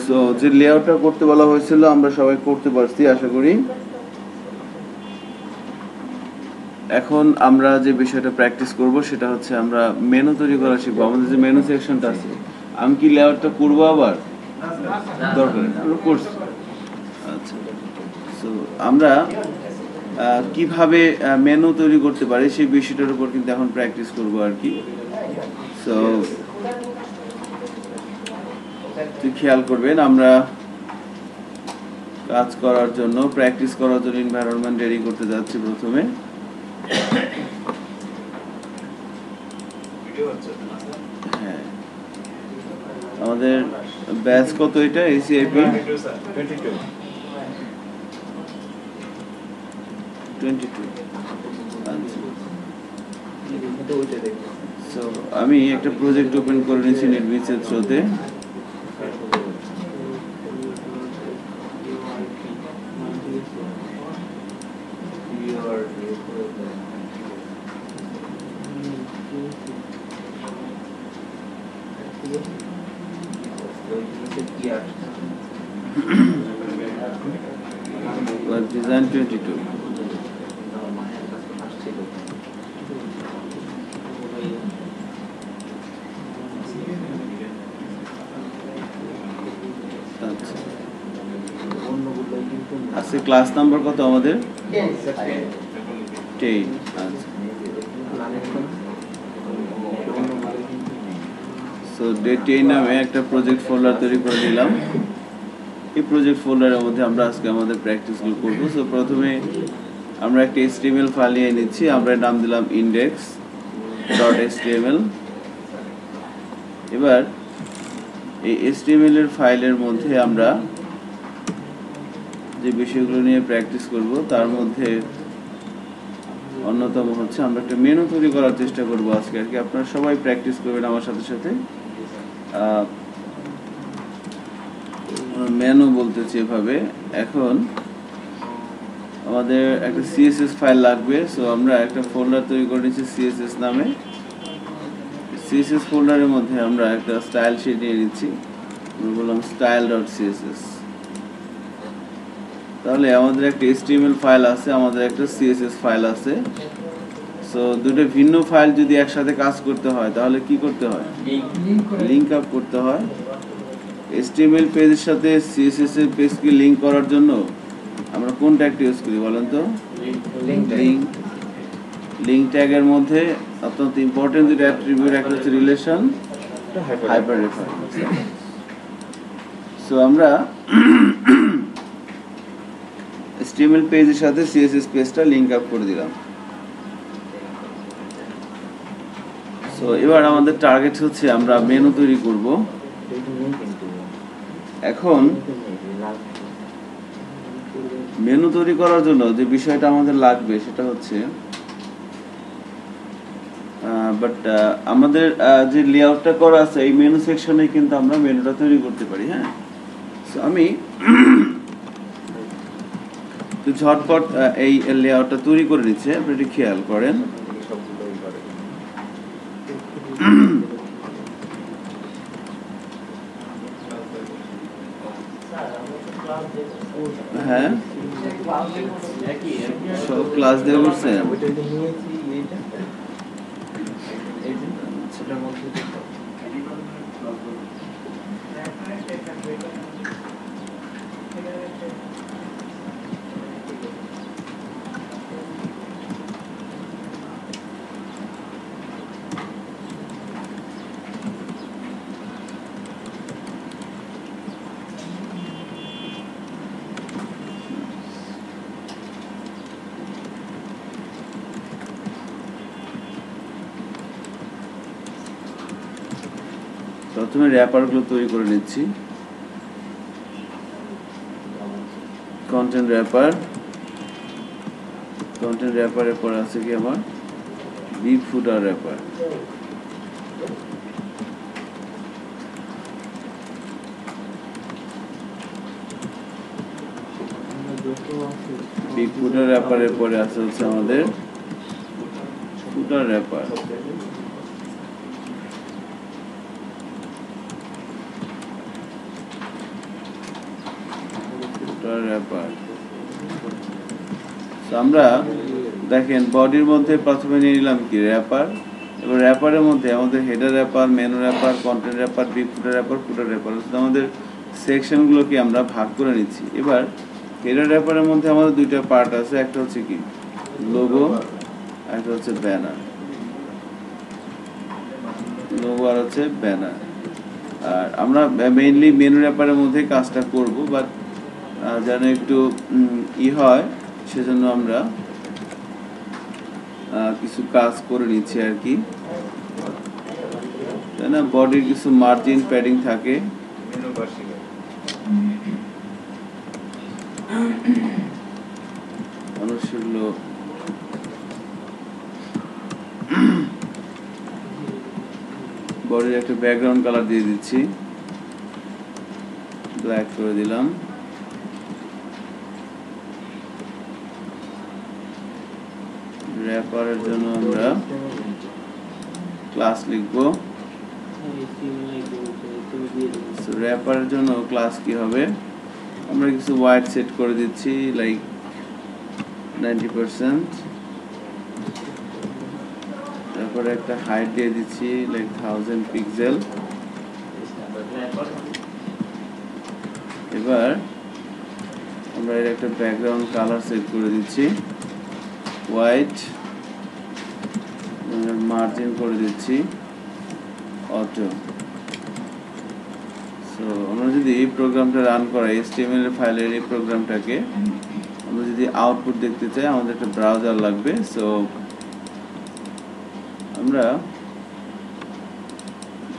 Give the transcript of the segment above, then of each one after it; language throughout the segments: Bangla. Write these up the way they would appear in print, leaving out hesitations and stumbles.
সো যে লেআউটটা করতে বলা হয়েছিল আমরা সবাই করতে পারছি আশা করি। এখন আমরা যে বিষয়টা প্র্যাকটিস করব সেটা হচ্ছে আমরা মেনু তৈরি করা শিখবো। আমাদের যে মেনু সেকশনটা আছে, আমি কি লেআউটটা করবো আবার? দরকার নেই, আমরা করছি। আচ্ছা, সো আমরা কিভাবে মেনু তৈরি করতে পারি সেই বিষয়টার উপর কিন্তু এখন প্র্যাকটিস করব আর কি। সো খেয়াল করবেন, আমরা কাজ করার জন্য প্র্যাকটিস করার জন্য এনভায়রনমেন্ট রেডি করতে যাচ্ছি প্রথমে। হ্যাঁ, আমাদের ব্যাচ কত এটা? এসিআইপি 22। সো আমি একটা প্রজেক্ট ওপেন করে নিয়েছি নেটবিসের থ্রুতে। ডিজাইন 22। আজকে ক্লাস নাম্বার কত আমাদের? 10। আচ্ছা, সো ডে 10 নামে একটা প্রজেক্ট ফোল্ডার তৈরি করে নিলাম। এই প্রজেক্ট ফোল্ডারের মধ্যে আমরা আজকে আমাদের প্র্যাকটিসগুলো করবো। সো প্রথমে আমরা একটা HTML ফাইল নিয়ে নিচ্ছি, আমরা নাম দিলাম index.html। এবার এই HTML এর ফাইলের মধ্যে আমরা যে বিষয়গুলো নিয়ে প্র্যাকটিস করব তার মধ্যে অন্যতম হচ্ছে আমরা একটা মেনু তৈরি করার চেষ্টা করব আজকে আর কি। আপনারা সবাই প্র্যাকটিস করবেন আমার সাথে সাথে। মেনু বলতেছি এভাবে। এখন আমাদের একটা CSS ফাইল লাগবে। সো আমরা একটা ফোল্ডার তৈরি করে নিচ্ছি CSS নামে। CSS ফোল্ডারের মধ্যে আমরা একটা স্টাইল শিট নিয়ে নিচ্ছি, আমরা বললাম style.css। তাহলে আমাদের একটা HTML ফাইল আছে, আমাদের একটা CSS ফাইল আছে। সো দুটো ভিন্ন ফাইল যদি একসাথে কাজ করতে হয় তাহলে কি করতে হয়? লিংক আপ করতে হয়। HTML পেজের সাথে CSS এর পেজকে লিংক করার জন্য আমরা কোন ট্যাগটা ইউজ করি বলেন তো? লিংক ট্যাগের মধ্যে অত্যন্ত ইম্পর্টেন্ট দুটো অ্যাট্রিবিউট, একটা হচ্ছে রিলেশন, হাইপাররেফারেন্স। সো আমরা HTML পেজের সাথে CSS পেজটা লিংক আপ করে দিলাম। সো এবার আমাদের টার্গেট হচ্ছে আমরা মেনু তৈরি করব। এখন মেনু তৈরি করার জন্য যে বিষয়টা আমাদের লাগবে সেটা হচ্ছে আমাদের যে লেআউটটা করা আছে এই মেনু সেকশনে কিন্তু আমরা মেনুটা তৈরি করতে পারি। হ্যাঁ, সো আমি ঝটপট এই লেআউটটা তৈরি করে নিচ্ছি, আপনি একটু খেয়াল করেন। হ্যাঁ, সব ক্লাস দিয়ে করছেন। প্রথমে র্যাপারগুলো তৈরি করে নিচ্ছি। কন্টেন্ট র্যাপারের পর আছে কি আমার big footer wrapper. Big footer র্যাপারের পরে আছে হচ্ছে আমাদের ফুটার র্যাপার। Footer wrapper. আমরা দেখেন বডির মধ্যে প্রথমে নিয়ে নিলাম কি র্যাপার, এবার র্যাপারের মধ্যে আমাদের header wrapper, menu wrapper, content wrapper, big footer wrapper, footer wrapper, আমাদের সেকশনগুলোকে আমরা ভাগ করে নিচ্ছি। এবার হেডার র্যাপারের মধ্যে আমাদের দুইটা পার্ট আছে, একটা হচ্ছে কি লোগো, একটা হচ্ছে ব্যানার। লোগো আর হচ্ছে ব্যানার। আর আমরা মেইনলি মেনু র্যাপারের মধ্যে কাজটা করব, বাট যেন একটু হয় সেজন্য আমরা কিছু কাজ করে নিচ্ছি আর কি, তাই না? বডির কিছু মার্জিন প্যাডিং থাকে, আমরা সেগুলো বডির একটা ব্যাকগ্রাউন্ড কালার দিয়ে দিচ্ছি, ব্ল্যাক করে দিলাম। র্যাপারের জন্য আমরা ক্লাস লিখব। র্যাপারের জন্য ক্লাস কি হবে, আমরা কিছু ওয়াইড সেট করে দিচ্ছি, লাইক 90%। তারপরে একটা হাইট দিয়ে দিচ্ছি লাইক 1000 পিক্সেল। এবার আমরা এর একটা ব্যাকগ্রাউন্ড কালার সেট করে দিচ্ছি হোয়াইট, মার্জিন করে দিচ্ছি অটো। সো আমরা যদি এই প্রোগ্রামটা রান করাই, HTML ফাইলের এই প্রোগ্রামটাকে আমরা যদি আউটপুট দেখতে চাই, আমাদের একটা ব্রাউজার লাগবে। সো আমরা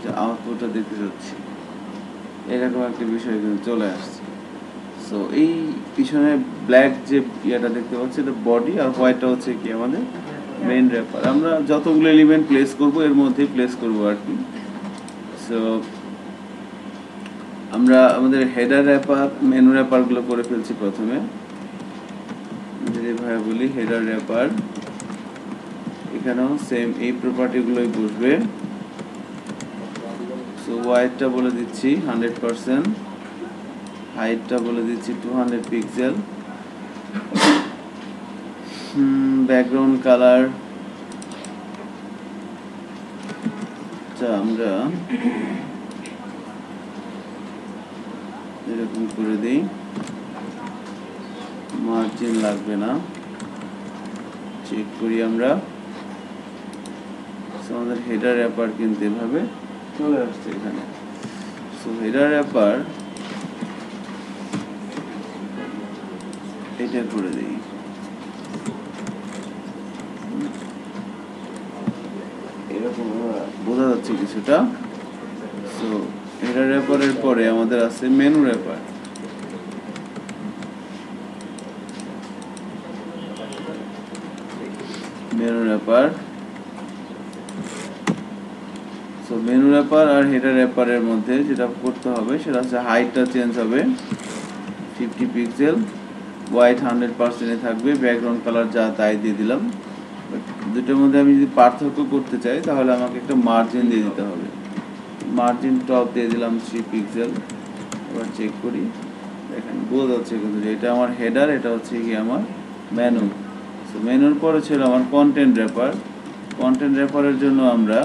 যে আউটপুটটা দেখতে যাচ্ছি এরকম একটা বিষয় কিন্তু চলে আসছে। সো এই পিছনে ব্ল্যাক যে ইয়েটা দেখতে পাচ্ছি এটা বডি, আর হোয়াইটটা হচ্ছে কি আমাদের মেইন র্যাপার। আমরা যতগুলো এলিমেন্ট প্লেস করব এর মধ্যেই প্লেস করব আর কি। সো আমরা আমাদের হেডার র্যাপার, মেনু র্যাপারগুলো করে ফেলছি প্রথমে। যদি ভাই বলি হেডার র্যাপার, এখানেও সেম এই প্রপার্টিগুলোই বসবে। সো হোয়াইটটা বলে দিচ্ছি 100%, হাইটটা বলে দিচ্ছি 200 পিক্সেল, ব্যাকগ্রাউন্ড কালার আমরা এরকম করে দিই, মার্জিন লাগবে না, চেক করি আমরা। আমাদের হেডার র্যাপার কিন্তু এভাবে চলে আসছে এখানে। সো হেডার র্যাপার এটা করে দিই, এরকম বোঝা যাচ্ছে কিছুটা। সো হেডার র্যাপারের পরে আমাদের আছে menu wrapper. Menu wrapper, so menu wrapper আর হেডার র্যাপারের মধ্যে যেটা করতে হবে সেটা হচ্ছে হাইটটা চেঞ্জ হবে 50 পিক্সেল, হোয়াইট 100% থাকবে, ব্যাকগ্রাউন্ড কালার যা তাই দিয়ে দিলাম। দুটোর মধ্যে আমি যদি পার্থক্য করতে চাই তাহলে আমাকে একটা মার্জিন দিয়ে দিতে হবে, মার্জিন টপ দিয়ে দিলাম 3 পিক্সেল। এবার চেক করি, দেখেন বোঝা যাচ্ছে কিন্তু যে এটা আমার হেডার, এটা হচ্ছে কি আমার মেনু। সো মেনুর পরে ছিল আমার কন্টেন্ট র্যাপার। কন্টেন্ট র্যাপারের জন্য আমরা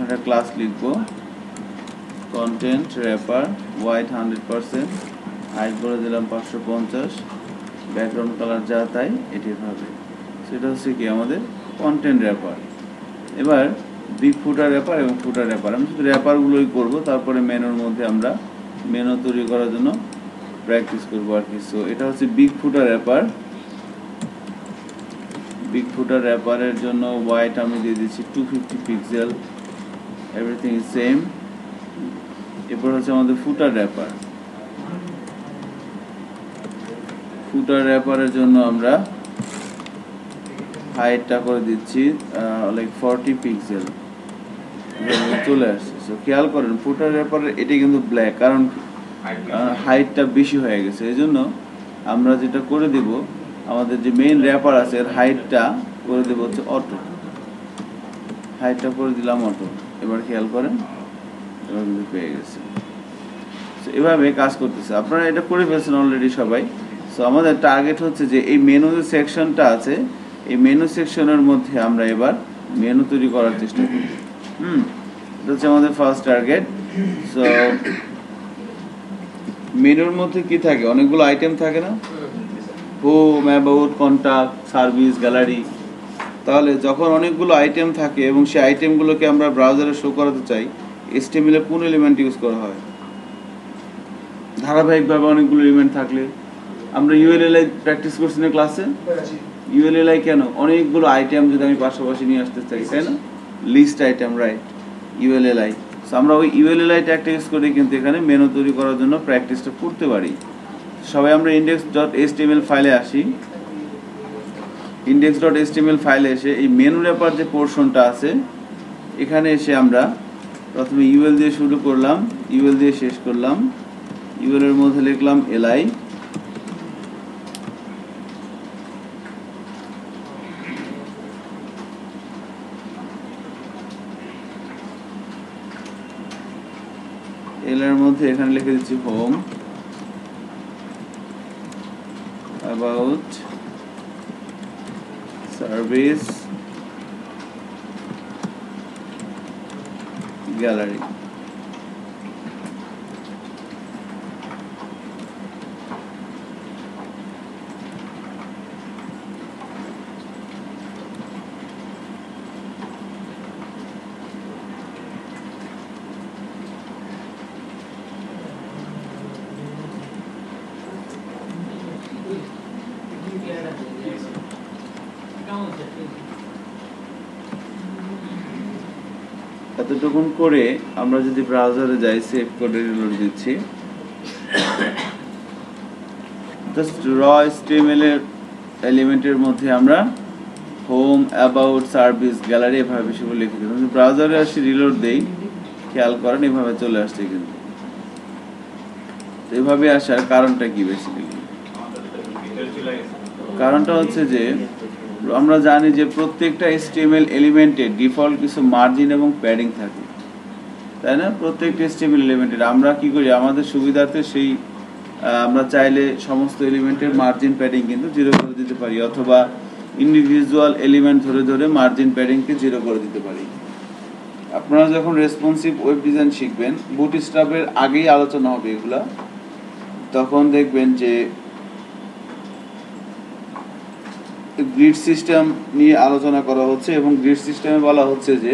একটা ক্লাস লিখব, কন্টেন্ট র্যাপার, হোয়াইট 100%, হাইট করে দিলাম 550, ব্যাকগ্রাউন্ড কালার যা তাই এটি হবে। সেটা হচ্ছে কি আমাদের কন্টেন্ট র্যাপার। এবার বিগ ফুটার র্যাপার এবং ফুটার র্যাপার, আমি শুধু র্যাপারগুলোই করবো, তারপরে মেনুর মধ্যে আমরা মেনু তৈরি করার জন্য প্র্যাকটিস করবো আর কি। সো এটা হচ্ছে big footer wrapper. Big footer র্যাপারের জন্য হোয়াইট আমি দিয়ে দিচ্ছি 250 পিক্সেল, এভরিথিং ইজ সেম। এরপর হচ্ছে আমাদের ফুটার র্যাপার। ফুটার র্যাপারের জন্য আমরা হাইটটা করে দিচ্ছি লাইক 40 পিক্সেল, চলে আসছে। সো খেয়াল করেন ফুটার র্যাপারের এটি কিন্তু ব্ল্যাক, কারণ হাইটটা বেশি হয়ে গেছে। এই জন্য আমরা যেটা করে দিব, আমাদের যে মেইন র্যাপার আছে এর হাইটটা করে দেবো হচ্ছে অটো, হাইটটা করে দিলাম অটো। এবার খেয়াল করেন এবার কিন্তু পেয়ে গেছে। এভাবে কাজ করতেছে। আপনারা এটা করে ফেলছেন অলরেডি সবাই। সো আমাদের টার্গেট হচ্ছে যে এই মেনু যে সেকশনটা আছে, এই মেনু সেকশনের মধ্যে আমরা এবার মেনু তৈরি করার চেষ্টা করব। এটা হচ্ছে আমাদের ফার্স্ট টার্গেট। সো মেনুর মধ্যে কি থাকে, অনেকগুলো আইটেম থাকে না, home, about, contact, service, gallery. তাহলে যখন অনেকগুলো আইটেম থাকে এবং সেই আইটেমগুলোকে আমরা ব্রাউজারে শো করাতে চাই, HTML এ কোন এলিমেন্ট ইউজ করা হয়? ধারাবাহিকভাবে অনেকগুলো এলিমেন্ট থাকলে আমরা ULLI প্র্যাকটিস করছি না ক্লাসে? ULLI কেন? অনেকগুলো আইটেম যদি আমি পাশাপাশি নিয়ে আসতে চাই, তাই না? List item, right, ULLI। So আমরা ওই ULLI ট্যাগটা ইউজ করে কিন্তু এখানে মেনু তৈরি করার জন্য প্র্যাকটিসটা করতে পারি। সবাই আমরা index.html ফাইলে আসি। index.html ফাইলে এসে এই মেনু র্যাপার যে পোর্শনটা আছে, এখানে এসে আমরা প্রথমে UL দিয়ে শুরু করলাম, UL দিয়ে শেষ করলাম। UL এর মধ্যে লিখলাম li, এর মধ্যে এখানে লিখে দিচ্ছি হোম, অ্যাবাউট, সার্ভিস, গ্যালারি। এতটুকুন করে আমরা যদি ব্রাউজারে যাই, সেভ করে রিলোড দিচ্ছি, জাস্ট র HTML এর এলিমেন্টের মধ্যে আমরা হোম, অ্যাবাউট, সার্ভিস, গ্যালারি এভাবে বেশি করে লিখে দিই। যদি ব্রাউজারে আসি, রিলোড দেই, খেয়াল করেন এভাবে চলে আসছে। কিন্তু এভাবে আসার কারণটা কি? বেসিক্যালি কারণটা হচ্ছে যে আমরা জানি যে প্রত্যেকটা HTML এলিমেন্টের ডিফল্ট কিছু মার্জিন এবং প্যাডিং থাকে, তাই না? প্রত্যেকটা HTML এলিমেন্টের আমরা কি করি, আমাদের সুবিধার্থে সেই আমরা চাইলে সমস্ত এলিমেন্টের মার্জিন প্যাডিং কিন্তু 0 করে দিতে পারি, অথবা ইন্ডিভিজুয়াল এলিমেন্ট ধরে ধরে মার্জিন প্যাডিংকে 0 করে দিতে পারি। আপনারা যখন রেসপন্সিভ ওয়েব ডিজাইন শিখবেন, বুটস্ট্র্যাপের আগেই আলোচনা হবে এগুলা, তখন দেখবেন যে গ্রিড সিস্টেম নিয়ে আলোচনা করা হচ্ছে এবং গ্রিড সিস্টেমে বলা হচ্ছে যে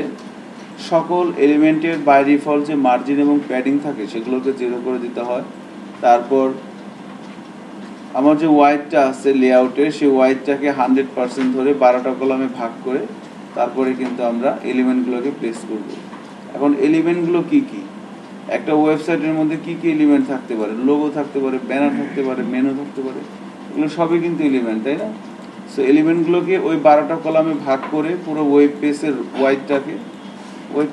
সকল এলিমেন্টের বাই ডিফল্ট যে মার্জিন এবং প্যাডিং থাকে সেগুলোকে 0 করে দিতে হয়। তারপর আমার যে ওয়াইডটা আছে লেআউটের, সেই ওয়াইডটাকে 100% ধরে 12টা কলামে ভাগ করে তারপরে কিন্তু আমরা এলিমেন্টগুলোকে প্লেস করব। এখন এলিমেন্টগুলো কি কি? একটা ওয়েবসাইটের মধ্যে কি কি এলিমেন্ট থাকতে পারে? লোগো থাকতে পারে, ব্যানার থাকতে পারে, মেনু থাকতে পারে, এগুলো সবই কিন্তু এলিমেন্ট, তাই না? সো এলিমেন্টগুলোকে ওই 12টা কলামে ভাগ করে পুরো ওয়েব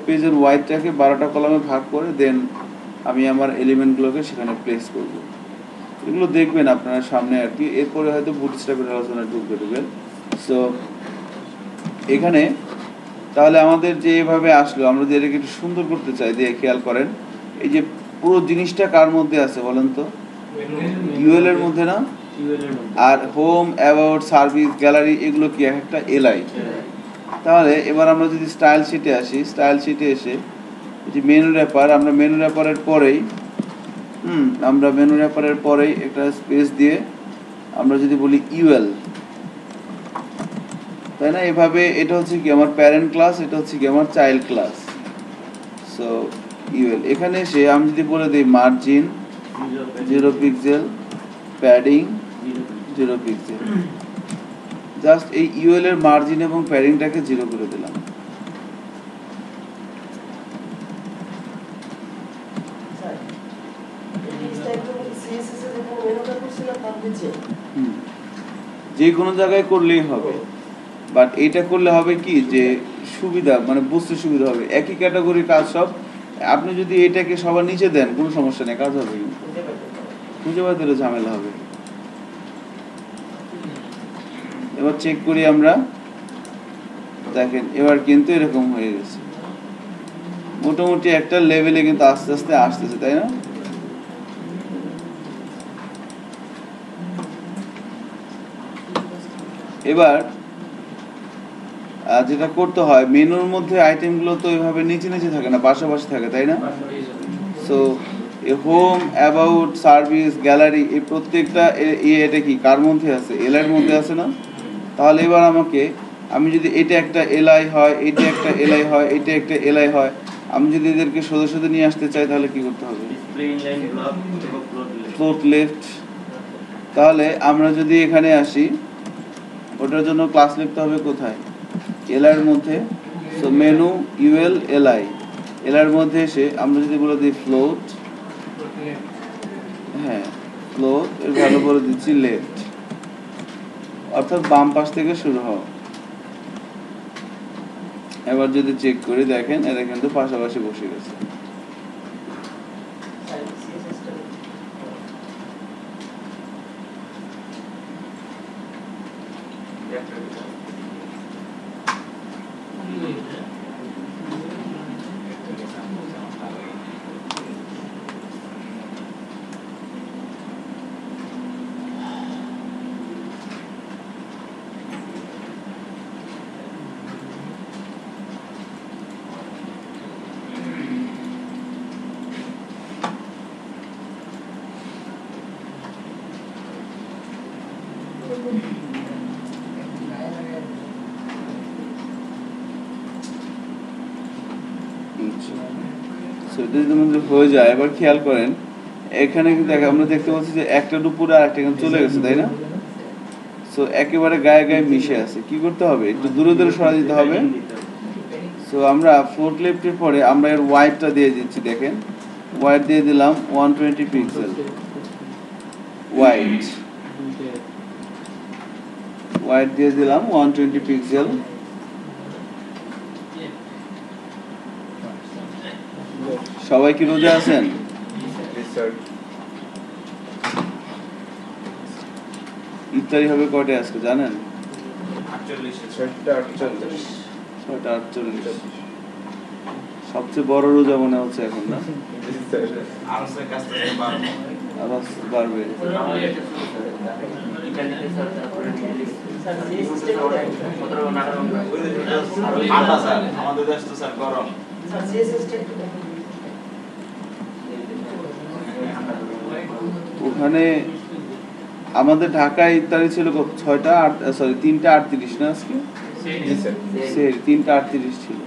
পেজের ওয়াইডটাকে 12টা কলামে ভাগ করে দেন আমি আমার এলিমেন্টগুলোকে সেখানে প্লেস করব। এগুলো দেখবেন আপনারা সামনে আর কি। এরপরে হয়তো বুটস্ট্র্যাপের আলোচনা ঢুকবেন। সো এখানে তাহলে আমাদের যে এভাবে আসলো, আমরা যদি এটাকে একটু সুন্দর করতে চাই, দিয়ে খেয়াল করেন এই যে পুরো জিনিসটা কার মধ্যে আছে বলেন তো? UL এর মধ্যে না? আর হোম, অ্যাবাউট, সার্ভিস, গ্যালারি এগুলো কি একটা LI। তাহলে এবার আমরা যদি স্টাইল শিটে আসি, স্টাইল শিটে এসে যে মেনু র্যাপার, আমরা মেনু র্যাপারের পরেই একটা স্পেস দিয়ে আমরা যদি বলি UL, তাই না? এভাবে এটা হচ্ছে কি আমার প্যারেন্ট ক্লাস, এটা হচ্ছে কি আমার চাইল্ড ক্লাস। সো UL এখানে এসে আমি যদি বলে দিই margin 0 pixel, padding 0 pixel, just এই UL এর মার্জিন এবং প্যাডিংটাকে 0 করে দিলাম। যে কোনো জায়গায় করলেই হবে, বাট এটা করলে হবে কি যে সুবিধা, মানে বুঝতে সুবিধা হবে। একই ক্যাটাগরির কাজ সব, আপনি যদি এটাকে সবার নিচে দেন কোনো সমস্যা নেই, কাজ হবে, খুঁজে পাইতে ঝামেলা হবে। এবার চেক করি আমরা, দেখেন এবার কিন্তু এরকম হয়ে গেছে, মোটামুটি একটা লেভেলে কিন্তু আস্তে আস্তে আসতেছে, তাই না? এবার যেটা করতে হয়, মেনুর মধ্যে আইটেমগুলো তো এইভাবে নিচে নিচে থাকে না, পাশাপাশি থাকে, তাই না? So home, about, service, gallery, এই প্রত্যেকটা এটা কি কার মধ্যে আছে? এল এর মধ্যে আছে না? তাহলে এবার আমি যদি এটা একটা এলআই হয়, এটা একটা এলআই হয়, এটা একটা এলআই হয়, আমি যদি এদেরকে সোজা সোজা নিয়ে আসতে চাই তাহলে কি করতে হবে? Float left. তাহলে আমরা যদি এখানে আসি, ওটার জন্য ক্লাস লিখতে হবে কোথায়? এলআই এর মধ্যে। So menu UL LI, LI এর মধ্যে এসে আমরা যদি বলে দিই ফ্লোট, হ্যাঁ ফ্লোট, এর ভ্যালু বলে দিচ্ছি লেফট, অর্থাৎ বাম পাশ থেকে শুরু হওয়া। এবার যদি চেক করি দেখেন এরা কিন্তু পাশাপাশি বসে গেছে। হয়ে যায়। এবার খেয়াল করেন এখানে কিন্তু আমরা দেখতে পাচ্ছি যে একটার উপরে আর একটা চলে গেছে, তাই না? সো একেবারে গায়ে গায়ে মিশে আছে। কি করতে হবে? একটু দূরে দূরে সরা দিতে হবে। সো আমরা ফোর্থ লেফটের পরে আমরা এর ওয়াইডটা দিয়ে দিচ্ছি। দেখেন ওয়াইড দিয়ে দিলাম 120 পিক্সেল ওয়াইড, ওয়াইড দিয়ে দিলাম 120 পিক্সেল। সবাই কি রোজা আছেন? ইফতারি হবে কয়টায় আজকে জানেন? 6:48। সবচেয়ে বড় রোজা মনে হচ্ছে এখন, না? আবার বাড়বে। ওখানে আমাদের ঢাকায় ইফতারি ছিল 3:38 না আজকে? 3:38 ছিল।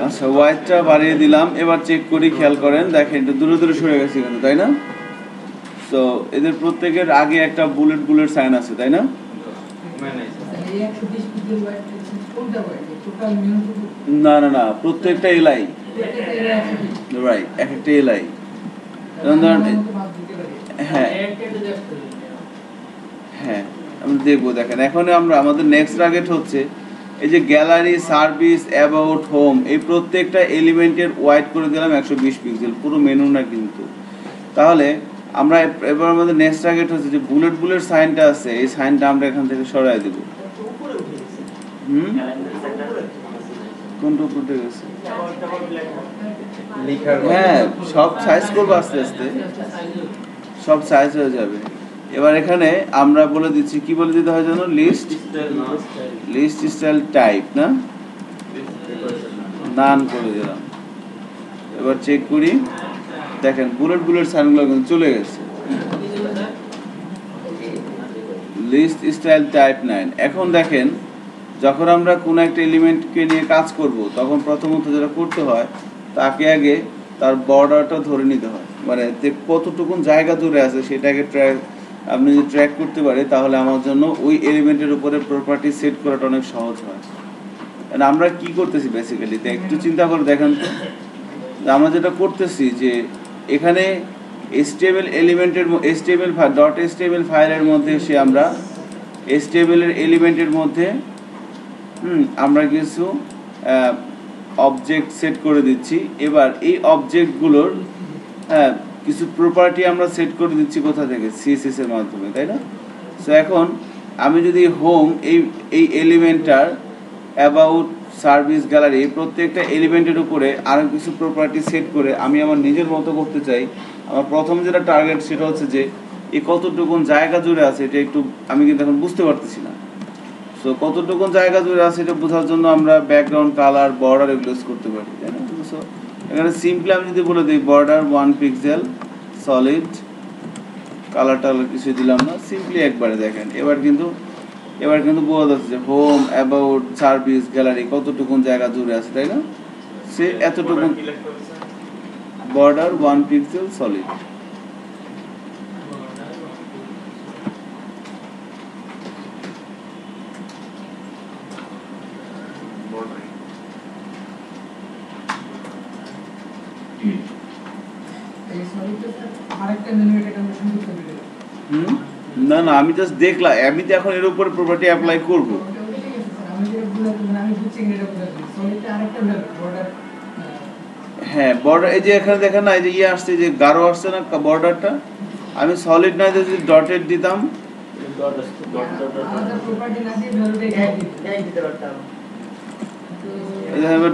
আচ্ছা ওয়াইডটা বাড়িয়ে দিলাম। এবার চেক করি, খেয়াল করেন দেখেন এটা দূরে দূরে সরে গেছে কিন্তু, তাই না? তো এদের প্রত্যেকের আগে একটা বুলেট বুলেট সাইন আছে, তাই না? না না না, প্রত্যেকটা এলআই, রাইট, এক একটা এলআই। হ্যাঁ হ্যাঁ আমরা দেখবো। দেখেন এখন আমাদের নেক্সট টার্গেট হচ্ছে এই যে গ্যালারি, সার্ভিস, অ্যাবাউট, হোম, এই প্রত্যেকটা এলিমেন্টের ওয়াইড করে দিলাম 120 পিক্সেল, পুরো মেনু না কিন্তু। তাহলে আমরা এবার আমাদের নেক্সট টার্গেট হচ্ছে যে বুলেট বুলেট সাইনটা আছে, এই সাইনটা আমরা এখান থেকে সরাই দেব। কোনটা উপরে গেছে? হ্যাঁ সব সাইজ করবো আস্তে আস্তে, সব সাইজ হয়ে যাবে। এবার এখানে আমরা বলে দিচ্ছি, কি বলে দিতে হয় জানো? লিস্ট স্টাইল টাইপ, না নান করে দিলাম। এবার চেক করি, দেখেন বুলেট বুলেট সাইনগুলো কিন্তু চলে গেছে। List style type 9। এখন দেখেন যখন আমরা কোনো একটা এলিমেন্টকে নিয়ে কাজ করব তখন প্রথমত যেটা করতে হয় তাকে আগে তার বর্ডারটা ধরে নিতে হয়, মানে কতটুকুন জায়গা ধরে আছে সেটাকে আপনি যদি ট্র্যাক করতে পারি তাহলে আমার জন্য ওই এলিমেন্টের উপরে প্রপার্টি সেট করাটা অনেক সহজ হয়। আমরা কি করতেছি বেসিক্যালি একটু চিন্তা করে দেখেন তো, আমরা যেটা করতেছি যে এখানে HTML এলিমেন্টের HTML ফাইলের মধ্যে এসে আমরা HTML এর এলিমেন্টের মধ্যে আমরা কিছু অবজেক্ট সেট করে দিচ্ছি। এবার এই অবজেক্টগুলোর কিছু প্রপার্টি আমরা সেট করে দিচ্ছি কোথা থেকে, CSS এর মাধ্যমে, তাই না? সো এখন আমি যদি হোম এই এলিমেন্টটার অ্যাবাউট সার্ভিস গ্যালারি প্রত্যেকটা এলিমেন্টের উপরে আরও কিছু প্রপার্টি সেট করে আমি আমার নিজের মতো করতে চাই। আমার প্রথম যেটা টার্গেট সেটা হচ্ছে যে এই কতটুকুন জায়গা জুড়ে আছে এটা একটু আমি কিন্তু এখন বুঝতে পারতেছি না। সো কতটুকুন জায়গা জুড়ে আছে এটা বোঝার জন্য আমরা ব্যাকগ্রাউন্ড, কালার, বর্ডার এগুলো ইউজ করতে পারি, তাই না? সো এখানে সিম্পলি আমি যদি বলে দিই বর্ডার 1 পিক্সেল সলিড, কালার টালার কিছু দিলাম না, সিম্পলি একবারে দেখেন এবার কিন্তু বোঝা যাচ্ছে যে হোম, অ্যাবাউট, সার্ভিস, গ্যালারি কতটুকুন জায়গা জুড়ে আছে, তাই না? সে এতটুকুন বর্ডার 1 পিক্সেল সলিড। না না, আমি জাস্ট দেখলাম, আমি তো এখন এর উপরে প্রপার্টি অ্যাপ্লাই করব। হ্যাঁ, বর্ডার এই যে এখানে দেখেন না, এই যে আসছে, যে গাঢ় আসছে না বর্ডারটা, আমি সলিড না যদি ডটেড দিতাম,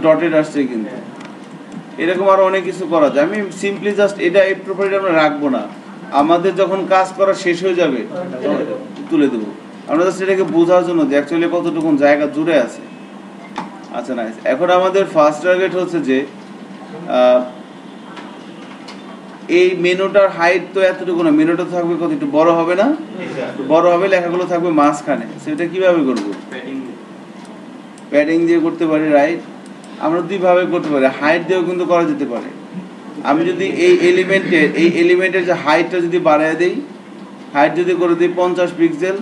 ডটেড আসছে, কিন্তু এরকম আরো অনেক কিছু করা যায়। আমি সিম্পলি জাস্ট এই প্রপার্টি আমরা রাখবো না, আমাদের যখন কাজ করা শেষ হয়ে যাবে তুলে দেবো। আমরা জাস্ট এটাকে বোঝার জন্য যে অ্যাকচুয়ালি কতটুকুন জায়গা জুড়ে আছে। আচ্ছা, নাইস। এখন আমাদের ফার্স্ট টার্গেট হচ্ছে যে এই মেনুটার হাইট তো এতটুকু না, মেনুটা থাকবে কত, একটু বড় হবে না? বড় হবে, লেখাগুলো থাকবে মাঝখানে। সেটা কিভাবে করবো? প্যাডিং দিয়ে করতে পারি, রাইট? আমরা দুইভাবে করতে পারি, হাইট দিয়েও কিন্তু করা যেতে পারে। আমি যদি এই এলিমেন্টের যে হাইটটা যদি বাড়ায় দেই, হাইট যদি করে দিই 50 পিক্সেল,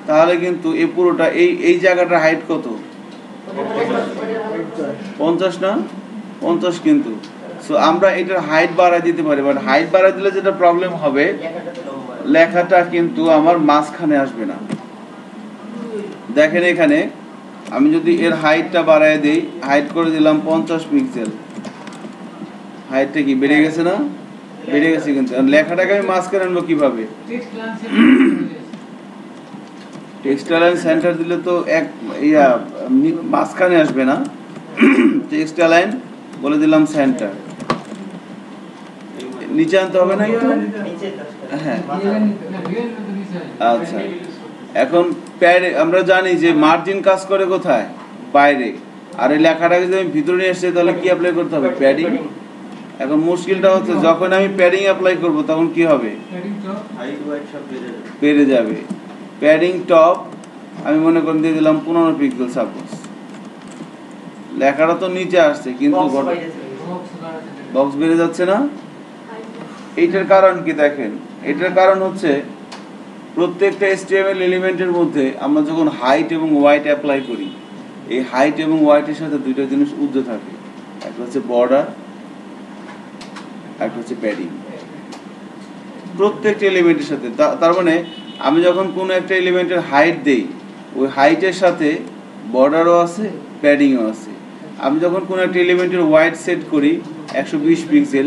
তাহলে কিন্তু এই পুরোটা এই জায়গাটার হাইট কত? 50 না? 50 কিন্তু। সো আমরা এটার হাইট বাড়ায় দিতে পারি, বাট হাইট বাড়ায় দিলে যেটা প্রবলেম হবে, লেখাটা কিন্তু আমার মাঝখানে আসবে না। দেখেন এখানে আমি যদি এর হাইটটা বাড়ায় দিই, হাইট করে দিলাম 50 পিক্সেল, হাইটটা কি বেড়ে গেছে না? বেড়ে গেছে, কিন্তু লেখাটাকে আমি মাঝখানে আনবো কিভাবে? টেক্সট অ্যালাইন সেন্টার দিলে তো মাঝখানে আসবে না। টেক্সট অ্যালাইন বলে দিলাম সেন্টার, নিচে আনতে হবে না একটু? হ্যাঁ, আচ্ছা। এখন আমরা জানি যে মার্জিন কাজ করে কোথায়? বাইরে। আর এই লেখাটাকে যদি আমি ভিতরে নিয়ে আসছি তাহলে কি অ্যাপ্লাই করতে হবে? প্যাডিং। এখন মুশকিলটা হচ্ছে যখন আমি প্যাডিং অ্যাপ্লাই করব তখন কি হবে? বেড়ে যাবে। প্যাডিং টপ আমি মনে করেন দিয়ে দিলাম 15 পিক্সেল সাপোজ। লেখাটা তো নিচে আসছে কিন্তু বক্স বেড়ে যাচ্ছে না। এইটার কারণ কি দেখেন? এটার কারণ হচ্ছে প্রত্যেকটা HTML এলিমেন্টের মধ্যে আমরা যখন হাইট এবং ওয়াইট অ্যাপ্লাই করি, এই হাইট এবং ওয়াইটের সাথে দুইটা জিনিস উজ্জ্ব থাকে, একটা হচ্ছে বর্ডার, একটা হচ্ছে প্যাডিং। প্রত্যেকটা এলিমেন্টের সাথে, তার মানে আমি যখন কোনো একটা এলিমেন্টের হাইট দেই, ওই হাইটের সাথে বর্ডারও আছে, প্যাডিংও আছে। আমি যখন কোনো একটা এলিমেন্টের ওয়াইট সেট করি 120 পিক্সেল,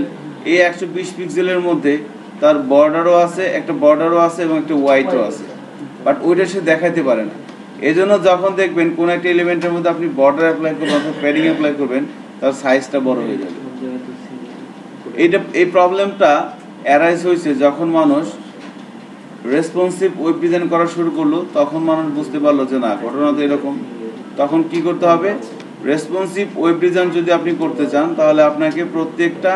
এই 120 পিক্সেলের মধ্যে তার বর্ডারও আছে, একটা বর্ডারও আছে এবং একটা ওয়াইটও আছে, বাট ওইটা সে দেখাইতে পারে না। এই জন্য যখন দেখবেন কোনো একটা এলিমেন্টের মধ্যে আপনি বর্ডার অ্যাপ্লাই করবেন অথবা প্যাডিং অ্যাপ্লাই করবেন, তার সাইজটা বড় হয়ে যাবে। এই প্রবলেমটা অ্যারাইজ হয়েছে যখন মানুষ রেসপন্সিভ ওয়েব ডিজাইন করা শুরু করলো, তখন মানুষ বুঝতে পারলো যে না, ঘটনা তো এরকম। তখন কি করতে হবে? রেসপন্সিভ ওয়েব ডিজাইন যদি আপনি করতে চান, তাহলে আপনাকে প্রত্যেকটা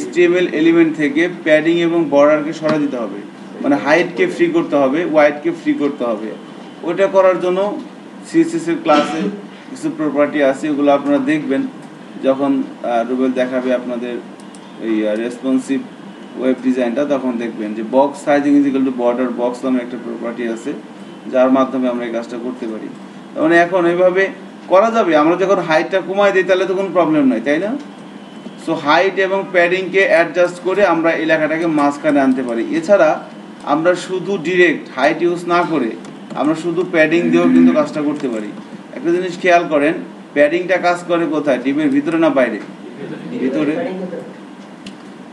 HTML এলিমেন্ট থেকে প্যাডিং এবং বর্ডারকে সরিয়ে দিতে হবে, মানে হাইটকে ফ্রি করতে হবে, ওয়াইডকে ফ্রি করতে হবে। ওইটা করার জন্য CSS এর ক্লাসে কিছু প্রপার্টি আছে, ওগুলো আপনারা দেখবেন যখন রুবেল দেখাবে আপনাদের এই রেসপন্সিভ ওয়েব ডিজাইনটা, তখন দেখবেন যে box sizing is equal to border box নামে একটা প্রপার্টি আছে, যার মাধ্যমে আমরা এই কাজটা করতে পারি। তার মানে এখন এইভাবে করা যাবে। আমরা যখন হাইটটা কমাই দিই তাহলে তো কোনো প্রবলেম নাই, তাই না? সো হাইট এবং প্যাডিংকে অ্যাডজাস্ট করে আমরা এই লেখাটাকে মাঝখানে আনতে পারি। এছাড়া আমরা শুধু ডিরেক্ট হাইট ইউজ না করে আমরা শুধু প্যাডিং দিয়েও কিন্তু কাজটা করতে পারি। একটা জিনিস খেয়াল করেন, প্যাডিংটা কাজ করে কোথায়, ডিপের ভিতরে না বাইরে? ভিতরে।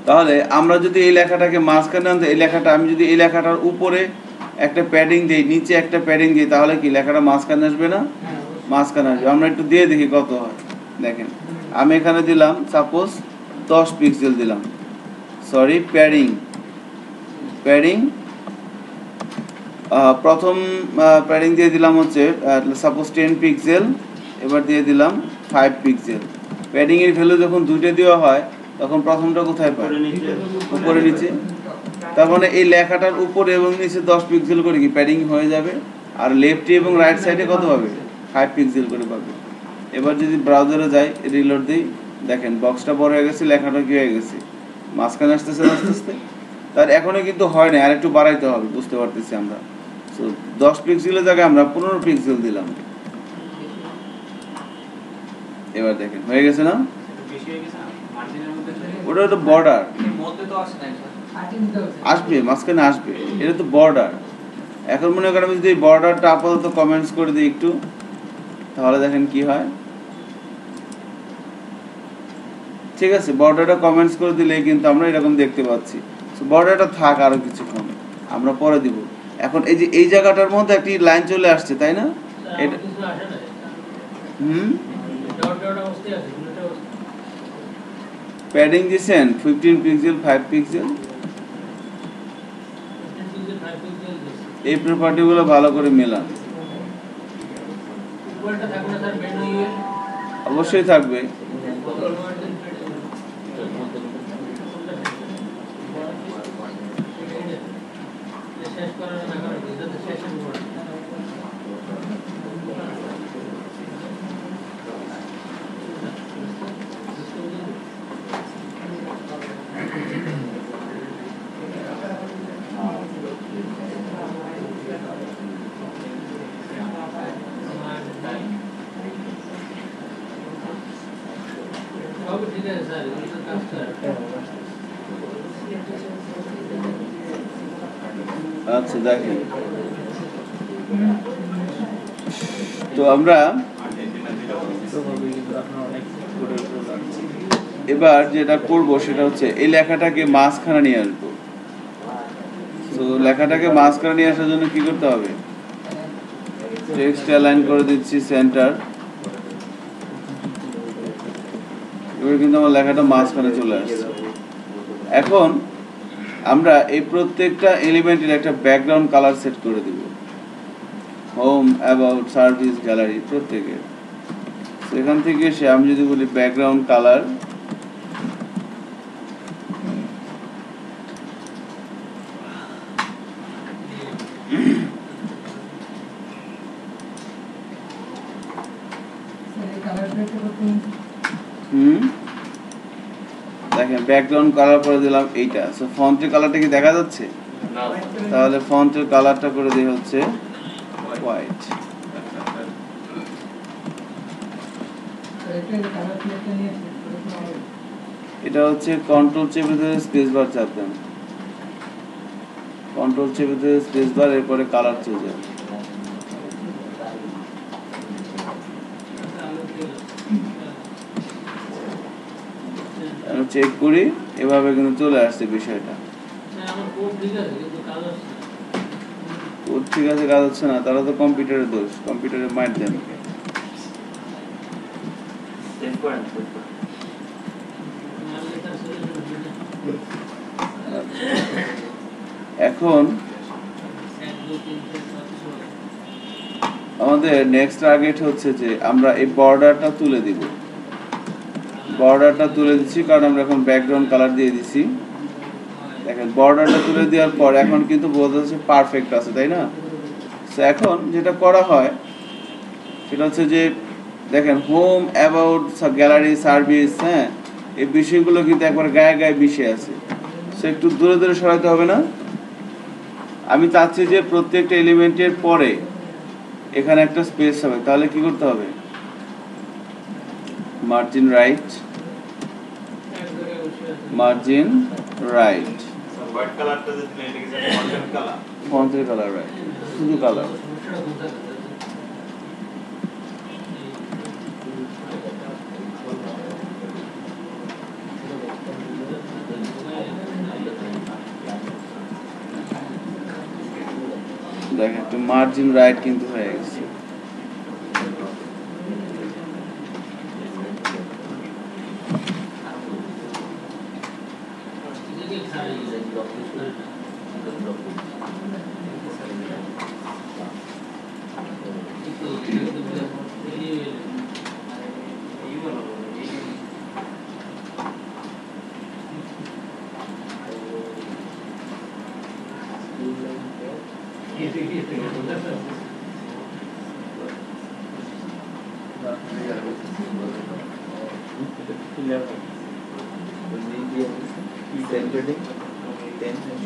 তাহলে আমরা যদি এই লেখাটাকে মাঝখানে আনতে, এই লেখাটা আমি যদি এই লেখাটার উপরে একটা প্যাডিং দিই, নিচে একটা প্যাডিং দিই, তাহলে কি লেখাটা মাঝখানে আসবে না? মাঝখানে আসবে। আমরা একটু দিয়ে দেখি কত হয়। দেখেন আমি এখানে দিলাম সাপোজ 10 পিক্সেল দিলাম, সরি প্যাডিং প্রথম প্যাডিং দিয়ে দিলাম হচ্ছে সাপোজ 10 পিক্সেল, এবার দিয়ে দিলাম 5 পিক্সেল। প্যাডিংয়ের ভ্যালু যখন দুটো দেওয়া হয় তখন প্রথমটা কোথায় পায়? উপরে নিচে। তার মানে এই লেখাটার উপরে এবং নিচে 10 পিক্সেল করে কি প্যাডিং হয়ে যাবে, আর লেফটে এবং রাইট সাইডে কত পাবে? 5 পিক্সেল করে পাবে। এবার যদি ব্রাউজারে যাই, রিলোড দিই, দেখেন বক্সটা বড় হয়ে গেছে, লেখাটা কি হয়ে গেছে? মাঝখানে আসতেছে আস্তে আস্তে। তার এখনো কিন্তু হয় না, আর একটু বাড়াইতে হবে, বুঝতে পারতেছি আমরা। সো 10 পিক্সেলের জায়গায় আমরা 15 পিক্সেল দিলাম। এবার দেখেন হয়ে গেছে না? ওটা তো বর্ডার আসবে, মাঝখানে আসবে, এটা তো বর্ডার। এখন মনে করেন আমি যদি এই বর্ডারটা আপাতত কমেন্টস করে দিই একটু, তাহলে দেখেন কি হয়। ঠিক আছে, বর্ডারটা কমেন্টস করে দিলেই কিন্তু আমরা এরকম দেখতে পাচ্ছি। বর্ডারটা থাক আরো কিছুক্ষণ, আমরা পরে দিব। এখন এই যে এই জায়গাটার মধ্যে একটি লাইন চলে আসছে, তাই না? এটা প্যাডিং দিয়েছেন 15 পিক্সেল 5 পিক্সেল। এই প্রপার্টিগুলো ভালো করে মেলান। অবশ্যই থাকবে। আচ্ছা দেখেন, তো আমরা এবার যেটা করব সেটা হচ্ছে এই লেখাটাকে মাঝখানে নিয়ে আসবো। তো লেখাটাকে মাঝখানে নিয়ে আসার জন্য কি করতে হবে? টেক্সট অ্যালাইন করে দিচ্ছি সেন্টার। এবার কিন্তু আমার লেখাটা মাঝখানে চলে আসছে। এখন আমরা এই প্রত্যেকটা এলিমেন্টের একটা ব্যাকগ্রাউন্ড কালার সেট করে দিব, হোম, অ্যাবাউট, সার্ভিস, গ্যালারি প্রত্যেকের। সেখান থেকে এসে আমি যদি বলি ব্যাকগ্রাউন্ড কালার, দেখেন ব্যাকগ্রাউন্ড কালার করে দিলাম এইটা। সো ফন্টের কালারটা কি দেখা যাচ্ছে? তাহলে ফন্টের কালারটা করে দিই হচ্ছে হোয়াইট। এটা হচ্ছে কন্ট্রোল চেপে ধরে স্পেস বার চাপবেন, কন্ট্রোল চেপে ধরে স্পেস বার, এরপরে কালার চেঞ্জ হবে। চেক করি, এভাবে কিন্তু চলে আসছে বিষয়টা। কোড ঠিক আছে, কাজ হচ্ছে না, তারা তো কম্পিউটারের দোষ, কম্পিউটারে মাইট দেন। এখন আমাদের নেক্সট টার্গেট হচ্ছে যে আমরা এই বর্ডারটা তুলে দিব। বর্ডারটা তুলে দিচ্ছি কারণ আমরা এখন ব্যাকগ্রাউন্ড কালার দিয়ে দিছি। দেখেন বর্ডারটা তুলে দেওয়ার পর এখন কিন্তু বোঝা যাচ্ছে পারফেক্ট আছে, তাই না? তো এখন যেটা করা হয় সেটা হচ্ছে যে দেখেন হোম, অ্যাবাউট, গ্যালারি, সার্ভিস, হ্যাঁ, এই বিষয়গুলো কিন্তু একবার গায়ে গায়ে মিশে আছে। সো একটু দূরে দূরে সরাতে হবে না? আমি চাচ্ছি যে প্রত্যেকটা এলিমেন্টের পরে এখানে একটা স্পেস হবে, তাহলে কি করতে হবে? Margin right, margin right white কালারটা যে দিলেন এটা কি ফন্টের কালার? ফন্টের কালার রাইট, শুধু কালার। দেখেন একটু মার্জিন রাইট কিন্তু হয়ে গেছে।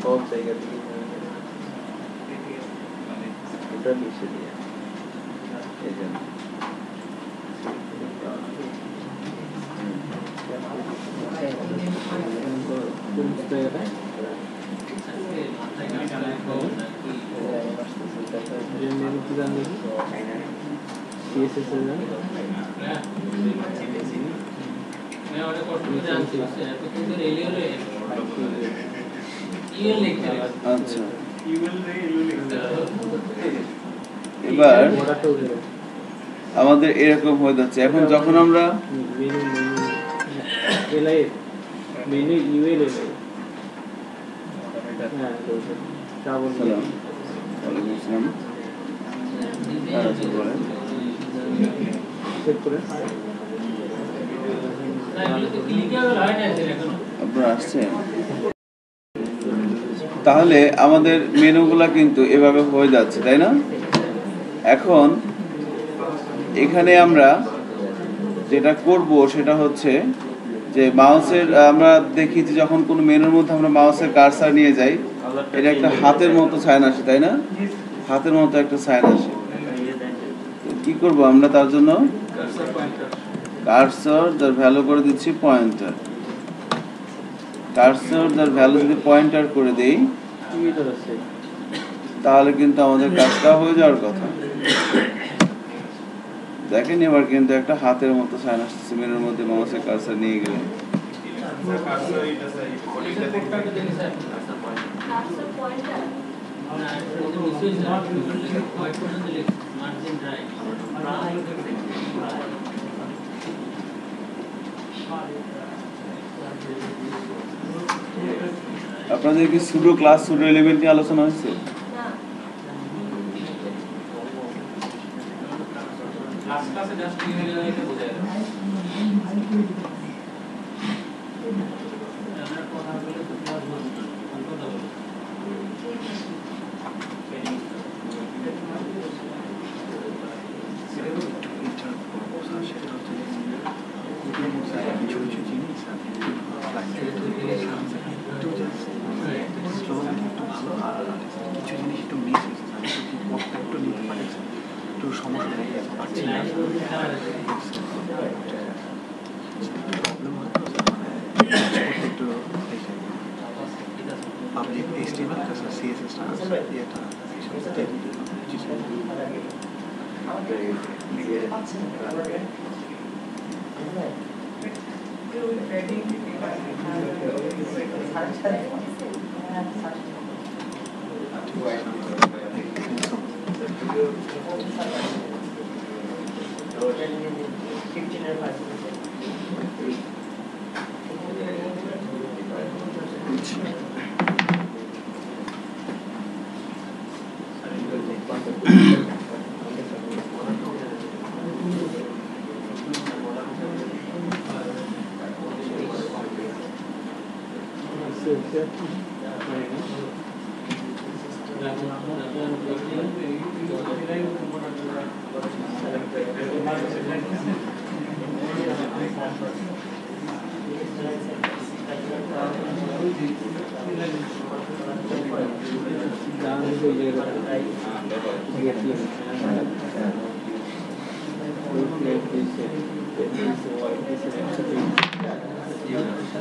সব জায়গা থেকে ওটা মিশে দিয়ে এই জন্য আচ্ছা, এবার আমাদের এরকম হয়ে যাচ্ছে। এখন যখন আমরা আপনারা আসছেন, তাহলে আমাদের মেনুগুলা কিন্তু এভাবে হয়ে যাচ্ছে, তাই না? এখন এখানে আমরা যেটা করব সেটা হচ্ছে যে মাউসের আমরা দেখি যে যখন কোনো মেনুর মধ্যে আমরা মাউসের কার্সার নিয়ে যাই, এটা একটা হাতের মতো সাইন আসে, তাই না? হাতের মতো একটা সাইন আসে। কি করব আমরা তার জন্য? কার্সর যার ভ্যালু করে দিচ্ছি পয়েন্টার। কার্সর যার ভ্যালু যদি পয়েন্টার করে দেই তাহলে কিন্তু আমাদের কাজটা হয়ে যাওয়ার কথা। দেখেন এবার কিন্তু একটা হাতের মতো সাইন আসছে মেনুর মধ্যে মাউসের কার্সার নিয়ে গেলে। আপনাদের কি সুডো ক্লাস সুডো এলিমেন্ট নিয়ে আলোচনা হয়েছে?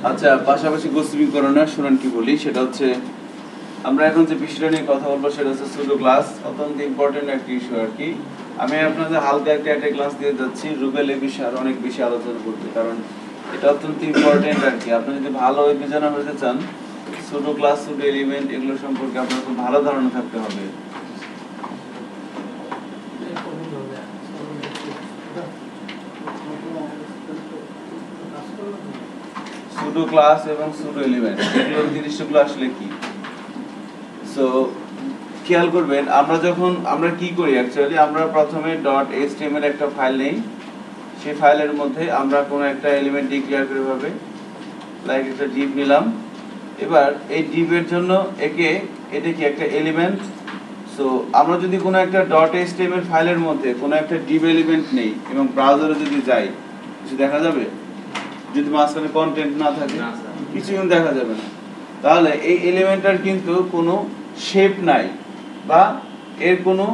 আচ্ছা, পাশাপাশি গোসিপিং করো না, শুনুন কি বলি। সেটা হচ্ছে আমরা এখন যে বিষয়টা নিয়ে কথা বলবো সেটা হচ্ছে সুডো ক্লাস। অত্যন্ত ইম্পর্টেন্ট একটা ইস্যু আর কি। আমি আপনাদের হালকা একটা ক্লাস দিয়ে যাচ্ছি, রুবেল এই বিষয়ে আরো অনেক বেশি আলোচনা করবে, কারণ এটা অত্যন্ত ইম্পর্টেন্ট আর কি। আপনি যদি ভালো বিজনেস হতে চান, সুডো ক্লাস, সুডো এলিমেন্ট এগুলো সম্পর্কে আপনার খুব ভালো ধারণা থাকতে হবে। সুডো ক্লাস এবং সুডো এলিমেন্ট এগুলোর জিনিসগুলো আসলে কি? সো খেয়াল করবেন, আমরা কি করি অ্যাকচুয়ালি, আমরা প্রথমে .html একটা ফাইল নেই। সেই ফাইলের মধ্যে আমরা কোনো একটা এলিমেন্ট ডিক্লেয়ার করে ভাবে, লাইক একটা ডিভ নিলাম। এবার এই ডিভের জন্য এটা কি একটা এলিমেন্ট। সো আমরা যদি কোনো একটা .html ফাইলের মধ্যে কোনো একটা ডিভ এলিমেন্ট নেই এবং ব্রাউজারে যদি যাই, কিছু দেখা যাবে? যদি মাঝখানে কন্টেন্ট না থাকে কিছু কিন্তু দেখা যাবে না। তাহলে এই এলিমেন্টটার কিন্তু কোনো শেপ নাই বা এর কোনো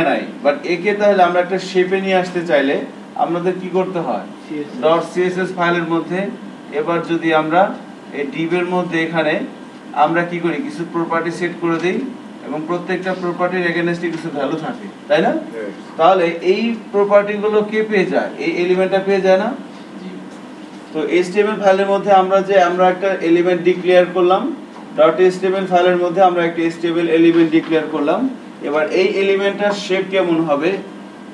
নাই, বাট একে তাহলে আমরা একটা শেপে নিয়ে আসতে চাইলে আমাদের কি করতে হয়? .css ফাইলের মধ্যে এবার যদি আমরা এই ডিভের মধ্যে এখানে আমরা কি করি, কিছু প্রপার্টি সেট করে দেই এবং প্রত্যেকটা প্রপার্টির এগেইনস্টে কিছু ভ্যালু থাকে, তাই না? তাহলে এই প্রপার্টিগুলো কে পেয়ে যায়? এই এলিমেন্টটা পেয়ে যায় না? তো HTML ফাইলের মধ্যে আমরা একটা এলিমেন্ট ডিক্লেয়ার করলাম, .html ফাইলের মধ্যে আমরা একটা HTML এলিমেন্ট ডিক্লেয়ার করলাম। এবার এই এলিমেন্টটার শেপ কেমন হবে,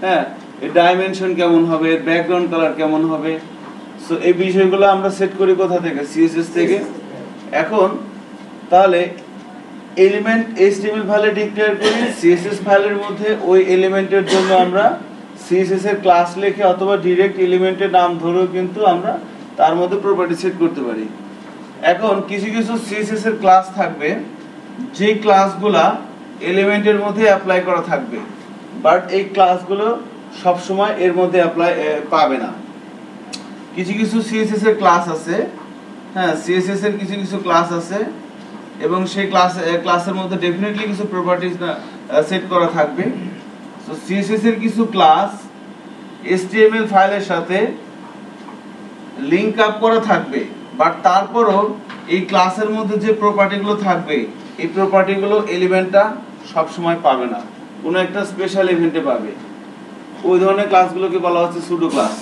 হ্যাঁ, এর ডাইমেনশন কেমন হবে, এর ব্যাকগ্রাউন্ড কালার কেমন হবে, সো এই বিষয়গুলো আমরা সেট করি কোথা থেকে? CSS থেকে। এখন তাহলে এলিমেন্ট HTML ফাইলে ডিক্লেয়ার করি, CSS ফাইলের মধ্যে ওই এলিমেন্টের জন্য আমরা CSS এর ক্লাস লিখে অথবা ডাইরেক্ট এলিমেন্টের নাম ধরেও কিন্তু আমরা তার মধ্যে প্রপার্টি সেট করতে পারি। এখন কিছু কিছু CSS এর ক্লাস থাকবে যে ক্লাসগুলা এলিমেন্টের মধ্যে অ্যাপ্লাই করা থাকবে, বাট এই ক্লাসগুলো সব সময় এর মধ্যে পাবে না। কিছু কিছু CSS এর ক্লাস আছে, হ্যাঁ, CSS এর কিছু কিছু ক্লাস আছে এবং সেই ক্লাসের মধ্যে ডেফিনেটলি কিছু প্রপার্টিজ সেট করা থাকবে। সো CSS এর কিছু ক্লাস HTML ফাইলের সাথে লিংক আপ করা থাকবে, বাট তারপরও এই ক্লাসের মধ্যে যে প্রপার্টিগুলো থাকবে এই প্রপার্টিগুলো এলিমেন্টটা সব সময় পাবে না, কোনো একটা স্পেশাল ইভেন্টে পাবে। ওই ধরনের ক্লাসগুলোকে বলা হচ্ছে সুডো ক্লাস।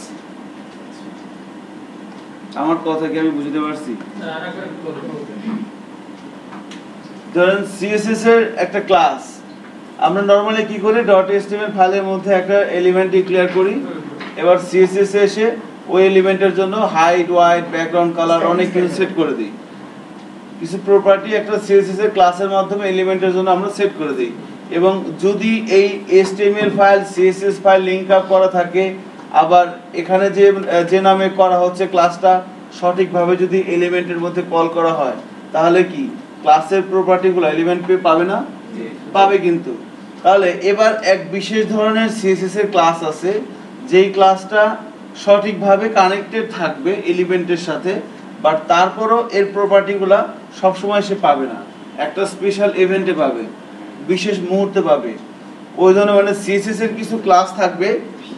আমার কথা কি আমি বুঝতে পারছি? ধরেন CSS এর একটা ক্লাস আমরা নরমালি কি করি, .html ফাইলের মধ্যে একটা এলিমেন্ট ডিক্লেয়ার করি। এবার CSS এ এসে ওই এলিমেন্টের জন্য হাইট, ওয়াইড, ব্যাকগ্রাউন্ড কালার অনেক কিছু সেট করে দিই। কিছু প্রপার্টি একটা CSS এর ক্লাসের মাধ্যমে এলিমেন্টের জন্য আমরা সেট করে দিই। এবং যদি এই HTML file CSS file link up করা থাকে, আবার এখানে যে নামে করা হচ্ছে ক্লাসটা সঠিকভাবে যদি এলিমেন্টের মধ্যে কল করা হয়, তাহলে কি ক্লাসের প্রপার্টিগুলো এলিমেন্ট পাবে না? পাবে কিন্তু। তাহলে এবার এক বিশেষ ধরনের CSS এর ক্লাস আছে যেই ক্লাসটা সঠিকভাবে কানেক্টেড থাকবে এলিমেন্টের সাথে, বাট তারপরও এর প্রপার্টিগুলো সবসময় সে পাবে না, একটা স্পেশাল ইভেন্টে পাবে, বিশেষ মুহূর্তে পাবে। ওই ধরনের মানে CSS এর কিছু ক্লাস থাকবে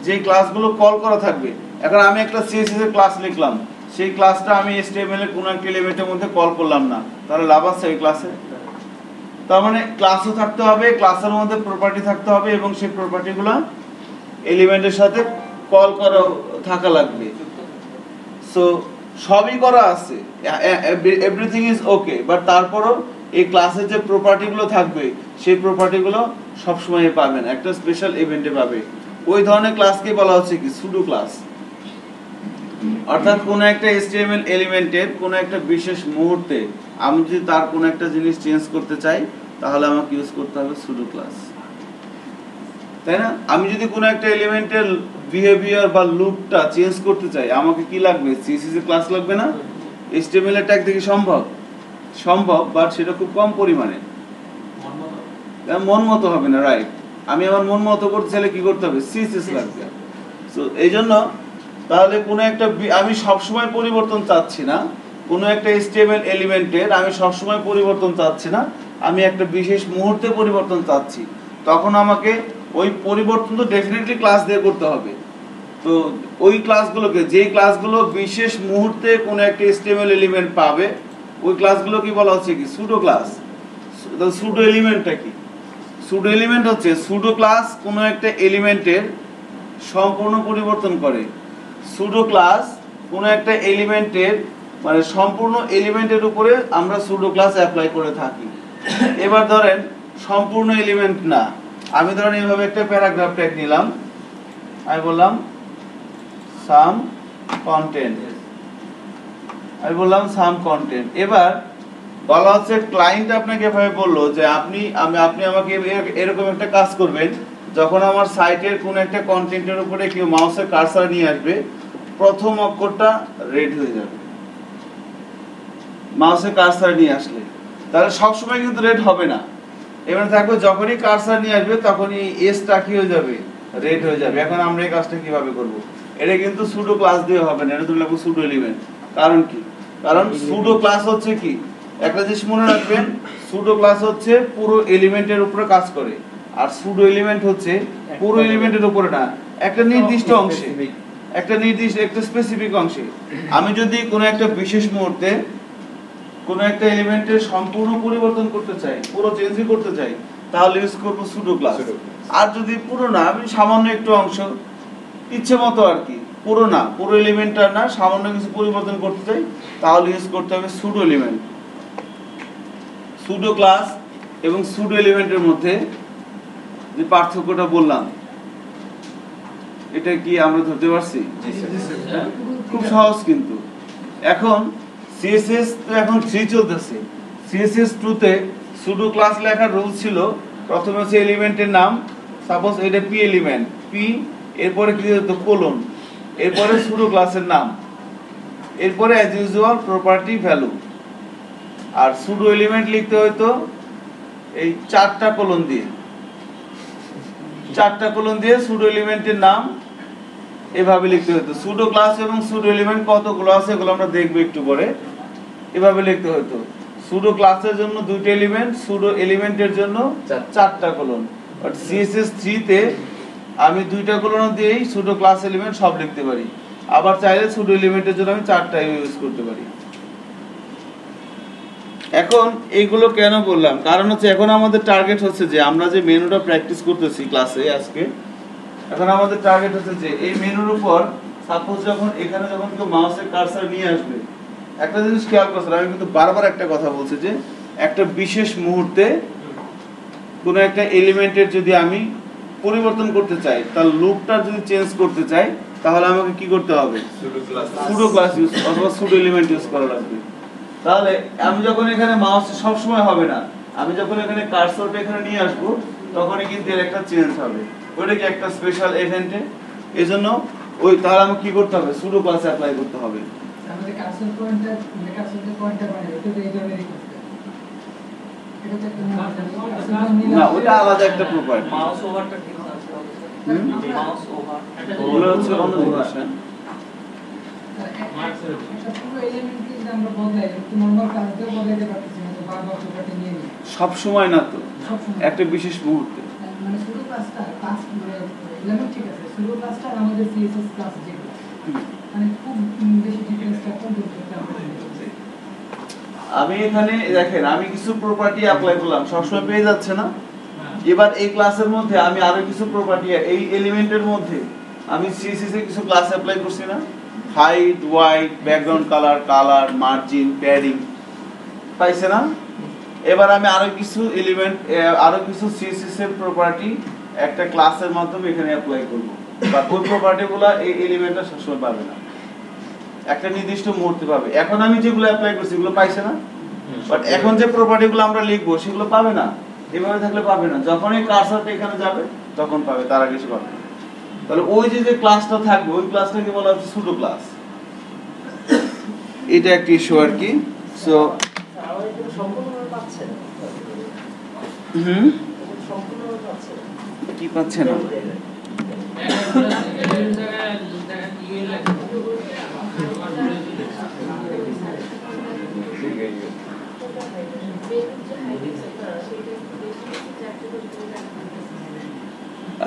যে ক্লাসগুলো কল করা থাকবে। এখন আমি একটা CSS এর ক্লাস লিখলাম, সেই ক্লাসটা আমি HTML এর কোনো একটা এলিমেন্টের মধ্যে কল করলাম না, তাহলে লাভ আছে এই ক্লাসে? তার মানে ক্লাসও থাকতে হবে, ক্লাসের মধ্যে প্রপার্টি থাকতে হবে এবং সেই প্রপার্টিগুলো এলিমেন্টের সাথে কল করা থাকা লাগবে। সো সবই করা আছে, এভরিথিং ইজ ওকে, বাট তারপরও এই ক্লাসের যে প্রপার্টিগুলো থাকবে সেই প্রপার্টিগুলো সবসময় পাবেন, একটা স্পেশাল ইভেন্টে পাবে। ওই ধরনের ক্লাসকে বলা হচ্ছে কি সুডো ক্লাস। অর্থাৎ কোন একটা HTML এলিমেন্টের কোন একটা বিশেষ মুহূর্তে আমি যদি তার কোন একটা জিনিস চেঞ্জ করতে চাই, তাহলে আমাকে ইউজ করতে হবে সুডো ক্লাস, তাই না? আমি যদি কোন একটা এলিমেন্টের বিহেভিয়ার বা লুকটা চেঞ্জ করতে চাই, আমাকে কি লাগবে? CSS এর ক্লাস লাগবে না? HTML এর ট্যাগ থেকে সম্ভব, বাট সেটা খুব কম পরিমাণে, মন মতো হবে না, রাইট? আমি আমার মন মতো করতে চাইলে কি করতে হবে? CSS লাগবে। সো এই জন্য তাহলে কোনো একটা আমি সবসময় পরিবর্তন চাচ্ছি না, কোনো একটা HTML এলিমেন্টের আমি সবসময় পরিবর্তন চাচ্ছি না, আমি একটা বিশেষ মুহূর্তে পরিবর্তন চাচ্ছি, তখন আমাকে ওই পরিবর্তন তো ডেফিনেটলি ক্লাস দিয়ে করতে হবে। তো ওই ক্লাসগুলোকে, যে ক্লাসগুলো বিশেষ মুহূর্তে কোনো একটা HTML এলিমেন্ট পাবে, ওই ক্লাসগুলো কি বলা হচ্ছে কি সুডো ক্লাস। সুডো এলিমেন্টটা কি? সুডো এলিমেন্ট হচ্ছে সুডো ক্লাস কোনো একটা এলিমেন্টের সম্পূর্ণ পরিবর্তন করে। সুডো ক্লাস কোনো একটা এলিমেন্টের মানে সম্পূর্ণ এলিমেন্টের উপরে আমরা সুডো ক্লাস অ্যাপ্লাই করে থাকি। এবার ধরেন সম্পূর্ণ এলিমেন্ট না, আমি ধরেন এইভাবে একটা প্যারাগ্রাফ ট্যাগ নিলাম, আমি বললাম সাম কন্টেন্ট, আমি বললাম সাম কন্টেন্ট। এবার বলা হচ্ছে ক্লায়েন্ট আপনাকে এভাবে বললো যে আপনি আমাকে এরকম একটা কাজ করবেন, যখন আমার সাইটের কোনো একটা কন্টেন্টের উপরে কেউ মাউসের কার্সার নিয়ে আসবে, প্রথম অক্ষরটা রেড হয়ে যাবে মাউসের কার্সার নিয়ে আসলে। তাহলে সবসময় কিন্তু রেড হবে না, এবার থাকবে যখনই কার্সার নিয়ে আসবে তখনই এসটা কি হয়ে যাবে, রেড হয়ে যাবে। এখন আমরা এই কাজটা কিভাবে করব? এটা কিন্তু সুডো ক্লাস দিয়ে হবে না, এটা তুমি লাগবে সুডো এলিমেন্ট। কারণ কি? কারণ সুডো ক্লাস হচ্ছে কি, একটা জিনিস মনে রাখবেন, সুডো ক্লাস হচ্ছে পুরো এলিমেন্টের উপরে কাজ করে, আর সুডো এলিমেন্ট হচ্ছে পুরো এলিমেন্টের উপরে না, একটা নির্দিষ্ট অংশে, একটা স্পেসিফিক অংশে। আমি যদি কোনো একটা বিশেষ মুহূর্তে কোনো একটা এলিমেন্টের সম্পূর্ণ পরিবর্তন করতে চাই, পুরো চেঞ্জই করতে চাই, তাহলে ইউজ করব সুডো ক্লাস। আর যদি পুরো না, আমি সামান্য একটু অংশ ইচ্ছে মতো আর কি, পুরো না, পুরো এলিমেন্টটা না, সামান্য কিছু পরিবর্তন করতে চাই, তাহলে ইউজ করতে হবে সুডো এলিমেন্ট। সুডো ক্লাস এবং সুডো এলিমেন্টের মধ্যে যে পার্থক্যটা বললাম, এটা কি আমরা ধরতে পারছি? হ্যাঁ? খুব সহজ কিন্তু। এখন CSS তো এখন 3 চলতেছে, CSS 2 তে সুডো ক্লাস লেখার রুল ছিল, প্রথমে হচ্ছে এলিমেন্টের নাম, সাপোজ এটা পি এলিমেন্ট, পি, এরপরে কি হতো কোলন, এরপরে সুডো ক্লাসের নাম, এরপরে অ্যাজ ইউজুয়াল প্রপার্টি ভ্যালু। আর সুডো এলিমেন্ট লিখতে হতো এই 4টা কোলন দিয়ে, 4টা কোলন দিয়ে সুডো এলিমেন্টের নাম এভাবে লিখতে হতো। সুডো ক্লাস এবং সুডো এলিমেন্ট কতগুলো আছে এগুলো আমরা দেখব একটু পরে। এভাবে লিখতে হতো, সুডো ক্লাসের জন্য 2টা এলিমেন্ট, সুডো এলিমেন্টের জন্য 4টা কোলন। বাট CSS 3 তে আমি 2টা কোলন দিয়েই সুডো ক্লাস এলিমেন্ট সব লিখতে পারি, আবার চাইলে সুডো এলিমেন্টের জন্য আমি 4টা ইউজ করতে পারি। এখন এইগুলো কেন বললাম? কারণ হচ্ছে এখন আমাদের টার্গেট হচ্ছে যে আমরা যে মেনুটা প্র্যাকটিস করতেছি ক্লাসে আজকে, এখন আমাদের টার্গেট হচ্ছে যে এই মেনুর উপর সাপোজ যখন এখানে যখন কেউ মাউসের কার্সার নিয়ে আসবে, একটা জিনিস খেয়াল করছেন, আমি কিন্তু বারবার একটা কথা বলছি যে একটা বিশেষ মুহূর্তে কোনো একটা এলিমেন্টের যদি আমি পরিবর্তন করতে চাই, তার লুকটা যদি চেঞ্জ করতে চাই, তাহলে আমাকে কি করতে হবে? সুডো ক্লাস ইউজ অথবা সুডো এলিমেন্ট ইউজ করা লাগবে। তাহলে আমি যখন এখানে মাউস সব সময় হবে না, আমি যখন এখানে কার্সরটা এখানে নিয়ে আসবো, তখনই কিন্তু এর একটা চেঞ্জ হবে, ওইটা কি একটা স্পেশাল ইভেন্টে। এজন্য ওই তাহলে আমাকে কি করতে হবে? সুডো ক্লাস অ্যাপ্লাই করতে হবে। আমাদের কার্সর পয়েন্টার বানাবে তো এই ধরনেরই করতে হবে। এটা তো একটা না, ওটা আলাদা একটা প্রপার্টি। মাউস ওভারটা কি আছে? মাউস ওভার ওগুলো হচ্ছে অন্য জিনিস। একটা পুরো এলিমেন্ট কিন্তু আমরা বদলাই, একটু নরমাল কাজও বদলাতে পারতেছি না, তো বারবার প্রপার্টি নিয়ে নিই সব সময় না তো, সবসময়। একটা বিশেষ মুহূর্তে। মানে শুধু ক্লাসটা ক্লাস এলিমেন্ট ঠিক আছে, শুধু ক্লাসটা আর আমাদের CSS ক্লাস যেগুলো মানে খুব বেশি ডিফারেন্সটা কোন দুটোতে আমরা দেখতে। আমি এখানে দেখেন, আমি কিছু প্রপার্টি অ্যাপ্লাই করলাম, সবসময় পেয়ে যাচ্ছে না। এবার এই ক্লাসের মধ্যে আমি আরো কিছু প্রপার্টি, এই এলিমেন্টের মধ্যে আমি CSS এ কিছু ক্লাস অ্যাপ্লাই করছি না, height, wide, background colour, colour, margin, padding, পাইছে না? এবার আমি আরো কিছু এলিমেন্ট, আরো কিছু CSS এর প্রপার্টি একটা ক্লাসের মাধ্যমে এখানে অ্যাপ্লাই করব, বা ওই প্রপার্টিগুলো এই এলিমেন্টটা সবসময় পাবে না, একটা নির্দিষ্ট মুহূর্তে পাবে। এখন আমি যেগুলো অ্যাপ্লাই করছি এগুলো পাইছে না, বাট এখন যে প্রপার্টিগুলো আমরা লিখবো সেগুলো পাবে না, এভাবে থাকলে পাবে না। যখন এই কার্সারটা এখানে যাবে তখন পাবে, তার আগে কিছু পাবে না। তাহলে ওই যে ক্লাসটা থাকবে, ওই ক্লাসটাকে বলা হচ্ছে সুডো ক্লাস। এটা একটা ইস্যু আর কি। সো সম্পূর্ণভাবে পাচ্ছে না। সম্পূর্ণভাবে পাচ্ছে না। কি পাচ্ছে না?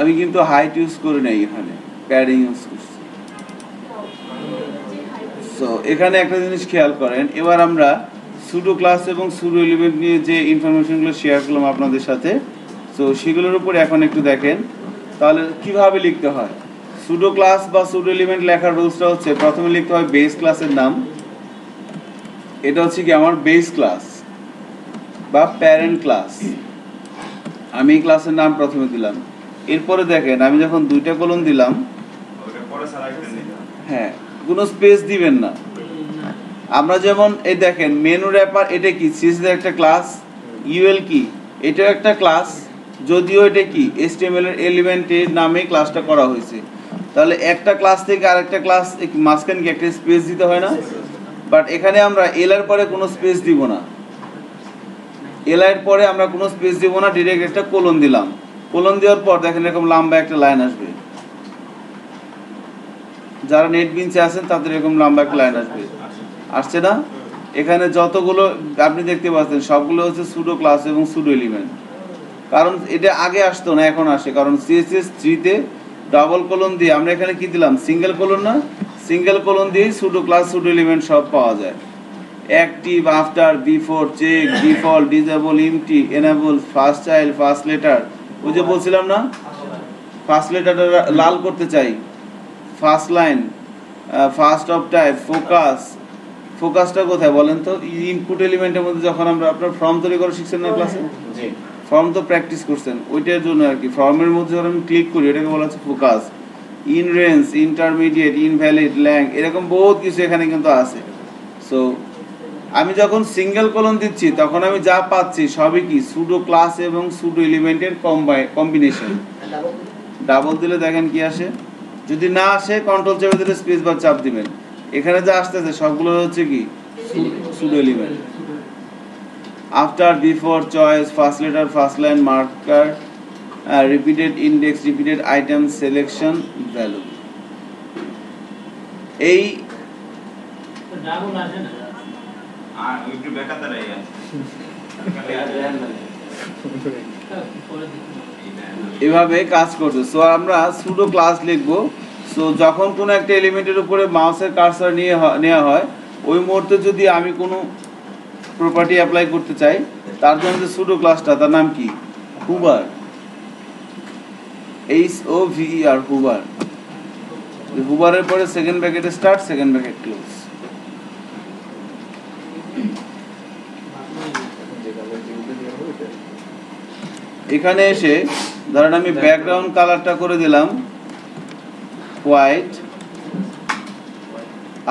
আমি কিন্তু হাইট ইউজ করি নাই, এখানে প্যাডিং ইউজ করছি। সো এখানে একটা জিনিস খেয়াল করেন, এবার আমরা সুডো ক্লাস এবং সুডো এলিমেন্ট নিয়ে যে ইনফরমেশনগুলো শেয়ার করলাম আপনাদের সাথে, সো সেগুলোর উপর এখন একটু দেখেন তাহলে কিভাবে লিখতে হয়। সুডো ক্লাস বা সুডো এলিমেন্ট লেখার রুলসটা হচ্ছে প্রথমে লিখতে হয় বেস ক্লাসের নাম, এটা হচ্ছে কি আমার বেস ক্লাস বা প্যারেন্ট ক্লাস, আমি এই ক্লাসের নাম প্রথমে দিলাম। এরপরে দেখেন আমি যখন দুইটা কলম দিলাম, ওটা পরে সারাইতে নিতে হবে। হ্যাঁ কোনো স্পেস দিবেন না। আমরা যেমন এই দেখেন মেনু র্যাপার, এটা কি সিএসএস একটা ক্লাস, ইউএল কি এটাও একটা ক্লাস, যদিও এটা কি এইচটিএমএল এর এলিমেন্টের নামে ক্লাসটা করা হয়েছে। তাহলে একটা ক্লাস থেকে আরেকটা ক্লাস মাঝখানে কি একটা স্পেস দিতে হয় না? বাট এখানে আমরা এল এর পরে কোনো স্পেস দিব না, এল এর পরে আমরা কোনো স্পেস দিব না, ডিরেক্ট একটা কোলন দিলাম। কোলন দেওয়ার পর দেখেন এরকম লম্বা একটা লাইন আসবে, যারা নেট বিনসে আছেন তাদের এরকম লম্বা একটা লাইন আসবে, আসছে না? এখানে যতগুলো আপনি দেখতে পাচ্ছেন সবগুলো হচ্ছে সুডো ক্লাস এবং সুডো এলিমেন্ট। কারণ এটা আগে আসতো না, এখন আসে, কারণ সিএসএস 3 তে ডাবল কোলন দিয়ে আমরা এখানে কি দিলাম, সিঙ্গেল কোলন না, সিঙ্গেল কোলন দিয়ে সুডো ক্লাস সুডো এলিমেন্ট সব পাওয়া যায়। Active, after, before, check, default, disable, empty, enable, first child, first letter, ওই যে বলছিলাম না ফার্স্ট লেটারটা লাল করতে চাই, first line, first of type, focus, ফোকাসটা কোথায় বলেন তো? ইনপুট এলিমেন্টের মধ্যে যখন আমরা আপনার ফর্ম তৈরি করা শিখছেন না ক্লাসে, ফর্ম তো প্র্যাকটিস করছেন, ওইটার জন্য আর কি। ফর্মের মধ্যে যখন আমি ক্লিক করি এটাকে বলা হচ্ছে focus. In range, intermediate, invalid, lang, এরকম বহুত কিছু এখানে কিন্তু আছে। সো আমি যখন সিঙ্গেল কলন দিচ্ছি তখন আমি যা পাচ্ছি সবই কি সুডো ক্লাস এবং সুডো এলিমেন্টের কম্বিনেশন। ডাবল দিলে দেখেন কি আসে, যদি না আসে কন্ট্রোল চেপে দিলে স্পেস বার চাপ দিবেন। এখানে যা আসতেছে সবগুলো হচ্ছে কি pseudo element. After, before, choice, first letter, first line, marker, repeated index, repeated item, selection, value. এই আর একটু বেকার দাঁড়াই আছে। এভাবে কাজ করছে। সো আমরা সুডো ক্লাস লিখবো। সো যখন কোনো একটা এলিমেন্টের উপরে মাউসের কার্সার নেওয়া হয়, ওই মুহূর্তে যদি আমি কোনো প্রপার্টি অ্যাপ্লাই করতে চাই, তার জন্য যে সুডো ক্লাসটা তার নাম কি, হুবার, HOVER, হুবার। হুবারের পরে সেকেন্ড ব্র্যাকেটে স্টার্ট, সেকেন্ড ব্র্যাকেট ক্লোজ। এখানে এসে ধরেন আমি ব্যাকগ্রাউন্ড কালারটা করে দিলাম হোয়াইট,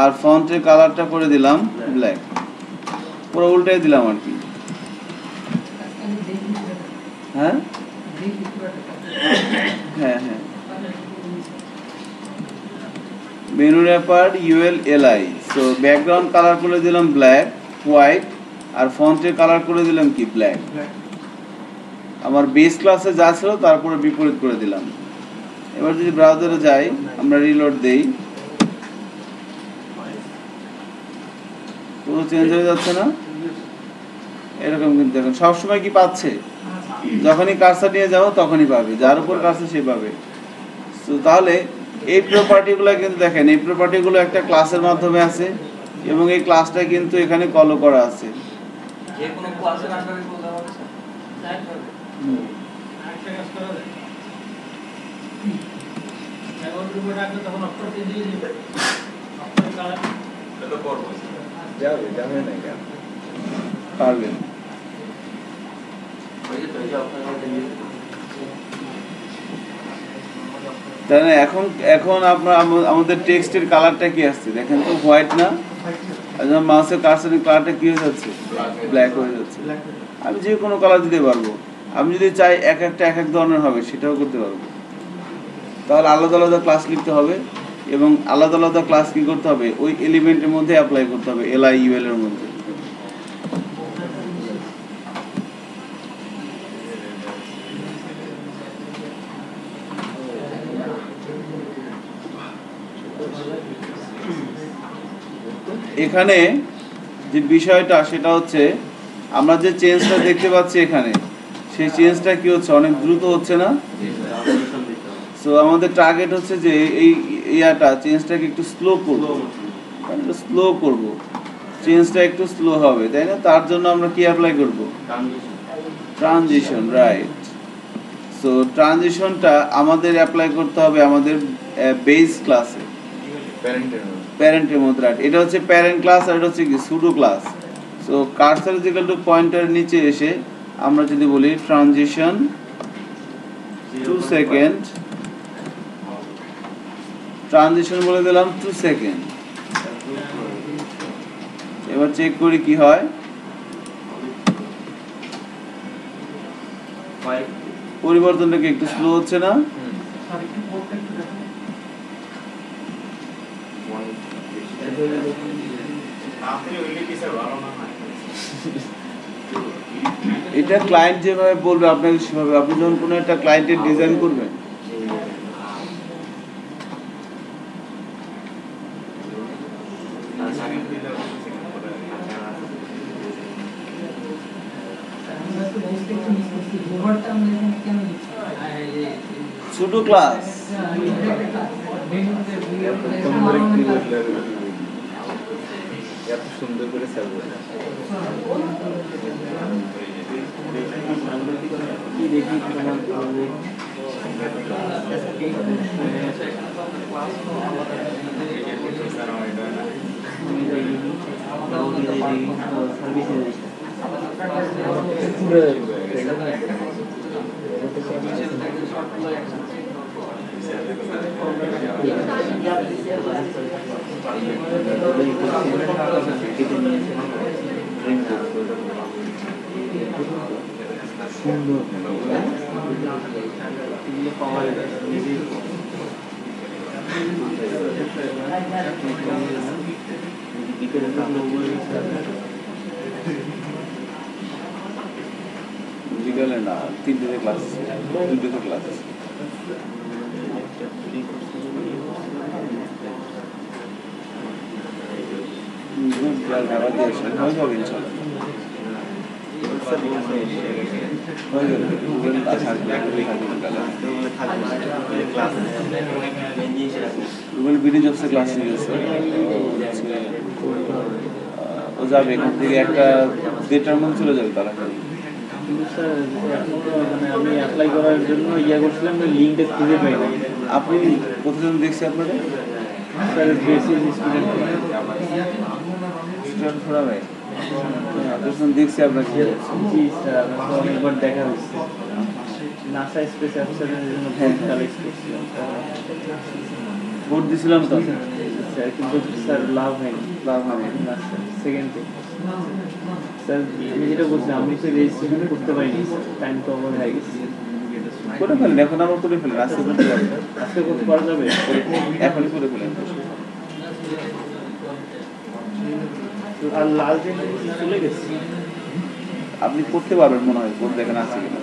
আর ফন্টের কালারটা করে দিলাম ব্ল্যাক, পুরো উল্টাই দিলাম আর কি। হ্যাঁ হ্যাঁ হ্যাঁ, menu wrapper ULLI। So background colour করে দিলাম ব্ল্যাক, হোয়াইট, আর ফন্টের কালার করে দিলাম কি ব্ল্যাক। আমার বেস ক্লাসে যা ছিল তারপরে বিপরীত করে দিলাম। এবার যদি ব্রাউজারে যাই, আমরা রিলোড দেই, পুরো চেঞ্জ হয়ে যাচ্ছে না? এরকম কিন্তু দেখুন সবসময় কি পাচ্ছে, যখনই কার্সার নিয়ে যাবো তখনই পাবে, যার উপর কার্সার সে পাবে। তো তাহলে এই প্রপার্টিগুলো কিন্তু দেখেন, এই প্রপার্টিগুলো একটা ক্লাসের মাধ্যমে আছে এবং এই ক্লাসটা কিন্তু এখানে কল করা আছে। যে কোনো ক্লাসের আন্ডারে বলতে হবে স্যার। আরেকটা কাজ করা যায়, এখন রুমে রাখলে তখন অক্ষর চেঞ্জ হয়ে যাবে, অক্ষর কালার এটা তো করবো। যাবে যাবে না কেন পারবেন। তাহলে এখন আপনার আমাদের টেক্সটের কালারটা কি আসছে দেখেন তো, হোয়াইট না? আর যখন মাউসের কার্সারের কালারটা কি হয়ে যাচ্ছে, ব্ল্যাক হয়ে যাচ্ছে। আমি যে কোনো কালার দিতে পারবো, আমি যদি চাই এক একটা এক এক ধরনের হবে সেটাও করতে পারবো। তাহলে আলাদা আলাদা ক্লাস লিখতে হবে এবং আলাদা আলাদা ক্লাস কি করতে হবে, ওই এলিমেন্টের মধ্যে অ্যাপ্লাই করতে হবে, LIUL এর মধ্যে। এখানে যে বিষয়টা সেটা হচ্ছে আমরা যে চেঞ্জটা দেখতে পাচ্ছি এখানে, সেই চেঞ্জটা কি হচ্ছে, অনেক দ্রুত হচ্ছে না? সো আমাদের টার্গেট হচ্ছে যে এই চেঞ্জটাকে একটু স্লো করব, স্লো করব, চেঞ্জটা একটু স্লো হবে, তাই না? তার জন্য আমরা কি অ্যাপ্লাই করব? Transition, right. সো ট্রানজিশনটা আমাদের অ্যাপ্লাই করতে হবে আমাদের বেস ক্লাসে, প্যারেন্টের মধ্যে, রাইট। এটা হচ্ছে প্যারেন্ট ক্লাস আর এটা হচ্ছে কি pseudo class. So cursor is equal to pointer নিচে এসে আমরা যদি বলি ট্রানজিশন 2 সেকেন্ড, ট্রানজিশন বলে দিলাম 2 সেকেন্ড। এবার চেক করি কি হয়। পরিবর্তনটা কি একটু স্লো হচ্ছে না? আপনি ওইলে কি স্যার ভালো না হয়? এটা ক্লায়েন্ট যেভাবে বলবে আপনাকে সেভাবে, আপনি যখন কোনো একটা ক্লায়েন্টের ডিজাইন করবেন সেকেন্ড দিলে সেকেন্ড করে আমরা তো বুঝতে একটু মিস করছি, ওভারটা আমরা এখানে কেন দিচ্ছি? Pseudo class. এটা একটা class, মেনুতে সুন্দর কি বললে এত সুন্দর করে সাজাবো কি দেখি তোমার বিকালে না, 3টেতে ক্লাস, 2টেতে ক্লাস। ঢাকা দিয়ে আসেন, হয়ে যাবে ইনশাল্লাহ। হয়ে যাবে, রুবেল বিডি জবসে ক্লাস নিয়ে গেছে, ও যাবে এখান থেকে একটা 1.5টার মধ্যে চলে যাবে তারা। কিন্তু স্যার মানে আমি অ্যাপ্লাই করার জন্য করছিলাম, লিঙ্কটা খুঁজে পাই না। আপনি প্রতিদিন দেখছি আপনাদের স্যার বেসিক স্টুডেন্ট ফোরামে আপনার দেখছি আপনাকে। জি স্যার, আমাকে অনেকবার দেখা হয়েছে। নাসা স্পেস অফিসারের জন্য কালেক্ট করছিলাম ভোট দিছিলাম তো স্যার, কিন্তু স্যার লাভ হয়নি। লাভ হয়নি। না স্যার, সেকেন্ডে স্যার আমি যেটা বলছিলাম, আমি তো রেজিস্ট্রেশন করতে পারিনি, টাইম তো ওভার হয়ে গেছে। করে ফেলেন, এখন আবার করে ফেলেন, আজকে করতে পারবেন, আজকে করতে পারা যাবে? এখনই করে ফেলেন। আর লাল ট্রেন চলে গেছে। আপনি করতে পারবেন মনে হয়, কোড দেখেন আছে কিনা।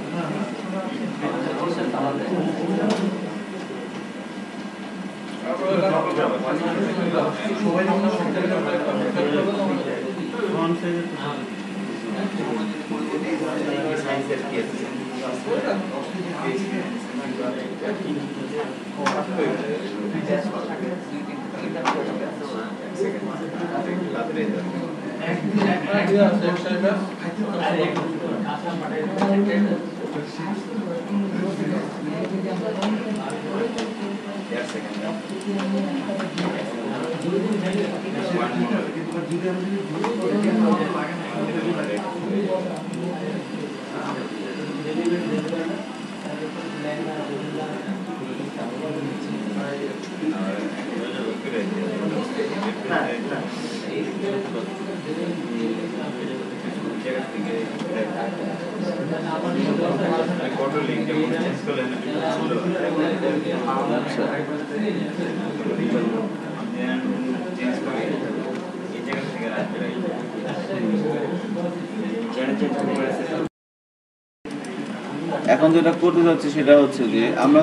এখন যেটা করতে যাচ্ছি সেটা হচ্ছে যে আমরা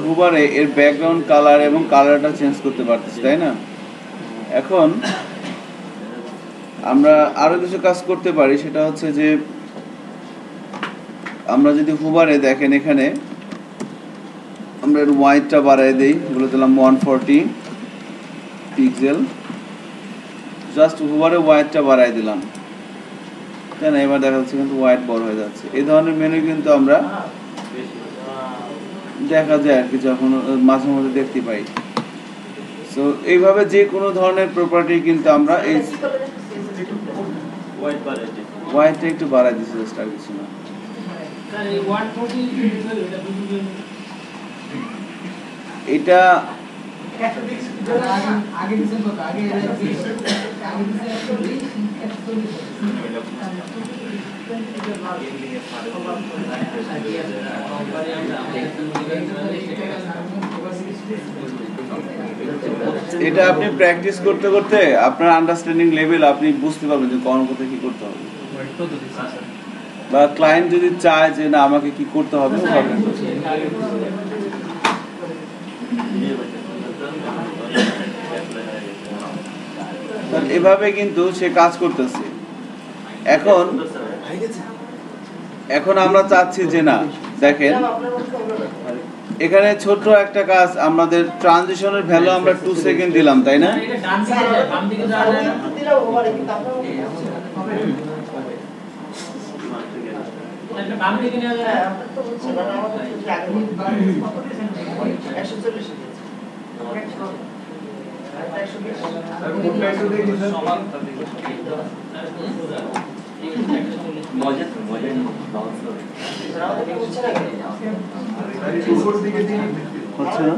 হুবারে এর ব্যাকগ্রাউন্ড কালার এবং কালারটা চেঞ্জ করতে পারতেছি, তাই না? এখন আমরা আরো কিছু কাজ করতে পারি, সেটা হচ্ছে যে আমরা যদি হুবারে দেখেন এখানে আমরা এর ওয়াইডটা বাড়াই দেই, বলে দিলাম 140, পিক্সেল, জাস্ট হোভারে ওয়াইডটা বাড়াই দিলাম, তাই না? এবার দেখা যাচ্ছে কিন্তু ওয়াইড বড় হয়ে যাচ্ছে। এই ধরনের মেনু কিন্তু আমরা দেখা যায় আর কি, যখন মাঝে মধ্যে দেখতে পাই। সো এইভাবে যে কোনো ধরনের প্রপার্টি কিন্তু আমরা এই ওয়াইডটা একটু বাড়াই দিচ্ছি, জাস্ট আর কিছু না। এটা আগে দিছেন কত? আগে দিছেন 140, 140। এটা আপনি প্র্যাকটিস করতে করতে আপনার আন্ডারস্ট্যান্ডিং লেভেল আপনি বুঝতে পারবেন যে কোন কোথায় কি করতে হবে, বা ক্লায়েন্ট যদি চায় যে না আমাকে কি করতে হবে পারবেন। এভাবে কিন্তু সে কাজ করতেছে। এখন আমরা চাচ্ছি যে না, দেখেন এখানে ছোট্ট একটা কাজ, আমাদের ট্রানজিশনের ভ্যালু আমরা 2 সেকেন্ড দিলাম, তাই না? হচ্ছে না,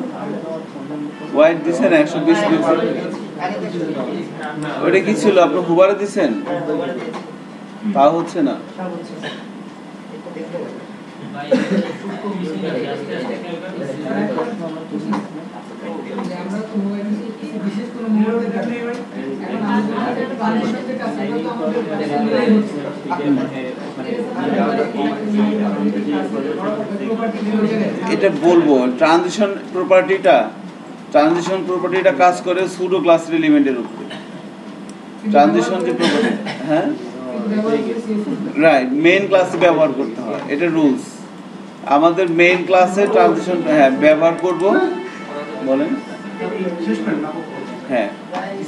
ওয়াইড দিছেন 120 পিক্সেল। ওটা কি ছিল, আপনি হুবারে দিছেন? তা হচ্ছে না। আমরা তো মোবাইল বিশেষ কোনো মুহূর্তে দেখি। এখন আমাদের বাংলাদেশের কাছে তো আমাদের এটা বলবো ট্রানজিশন প্রপার্টিটা কাজ করে সুডো ক্লাসের এলিমেন্টের উপরে। ট্রানজিশন যে প্রপার্টি, হ্যাঁ রাইট, মেইন ক্লাসে ব্যবহার করতে হয়, এটা রুলস। আমাদের মেইন ক্লাসে ট্রানজিশন ব্যবহার করব, বলেন। হ্যাঁ,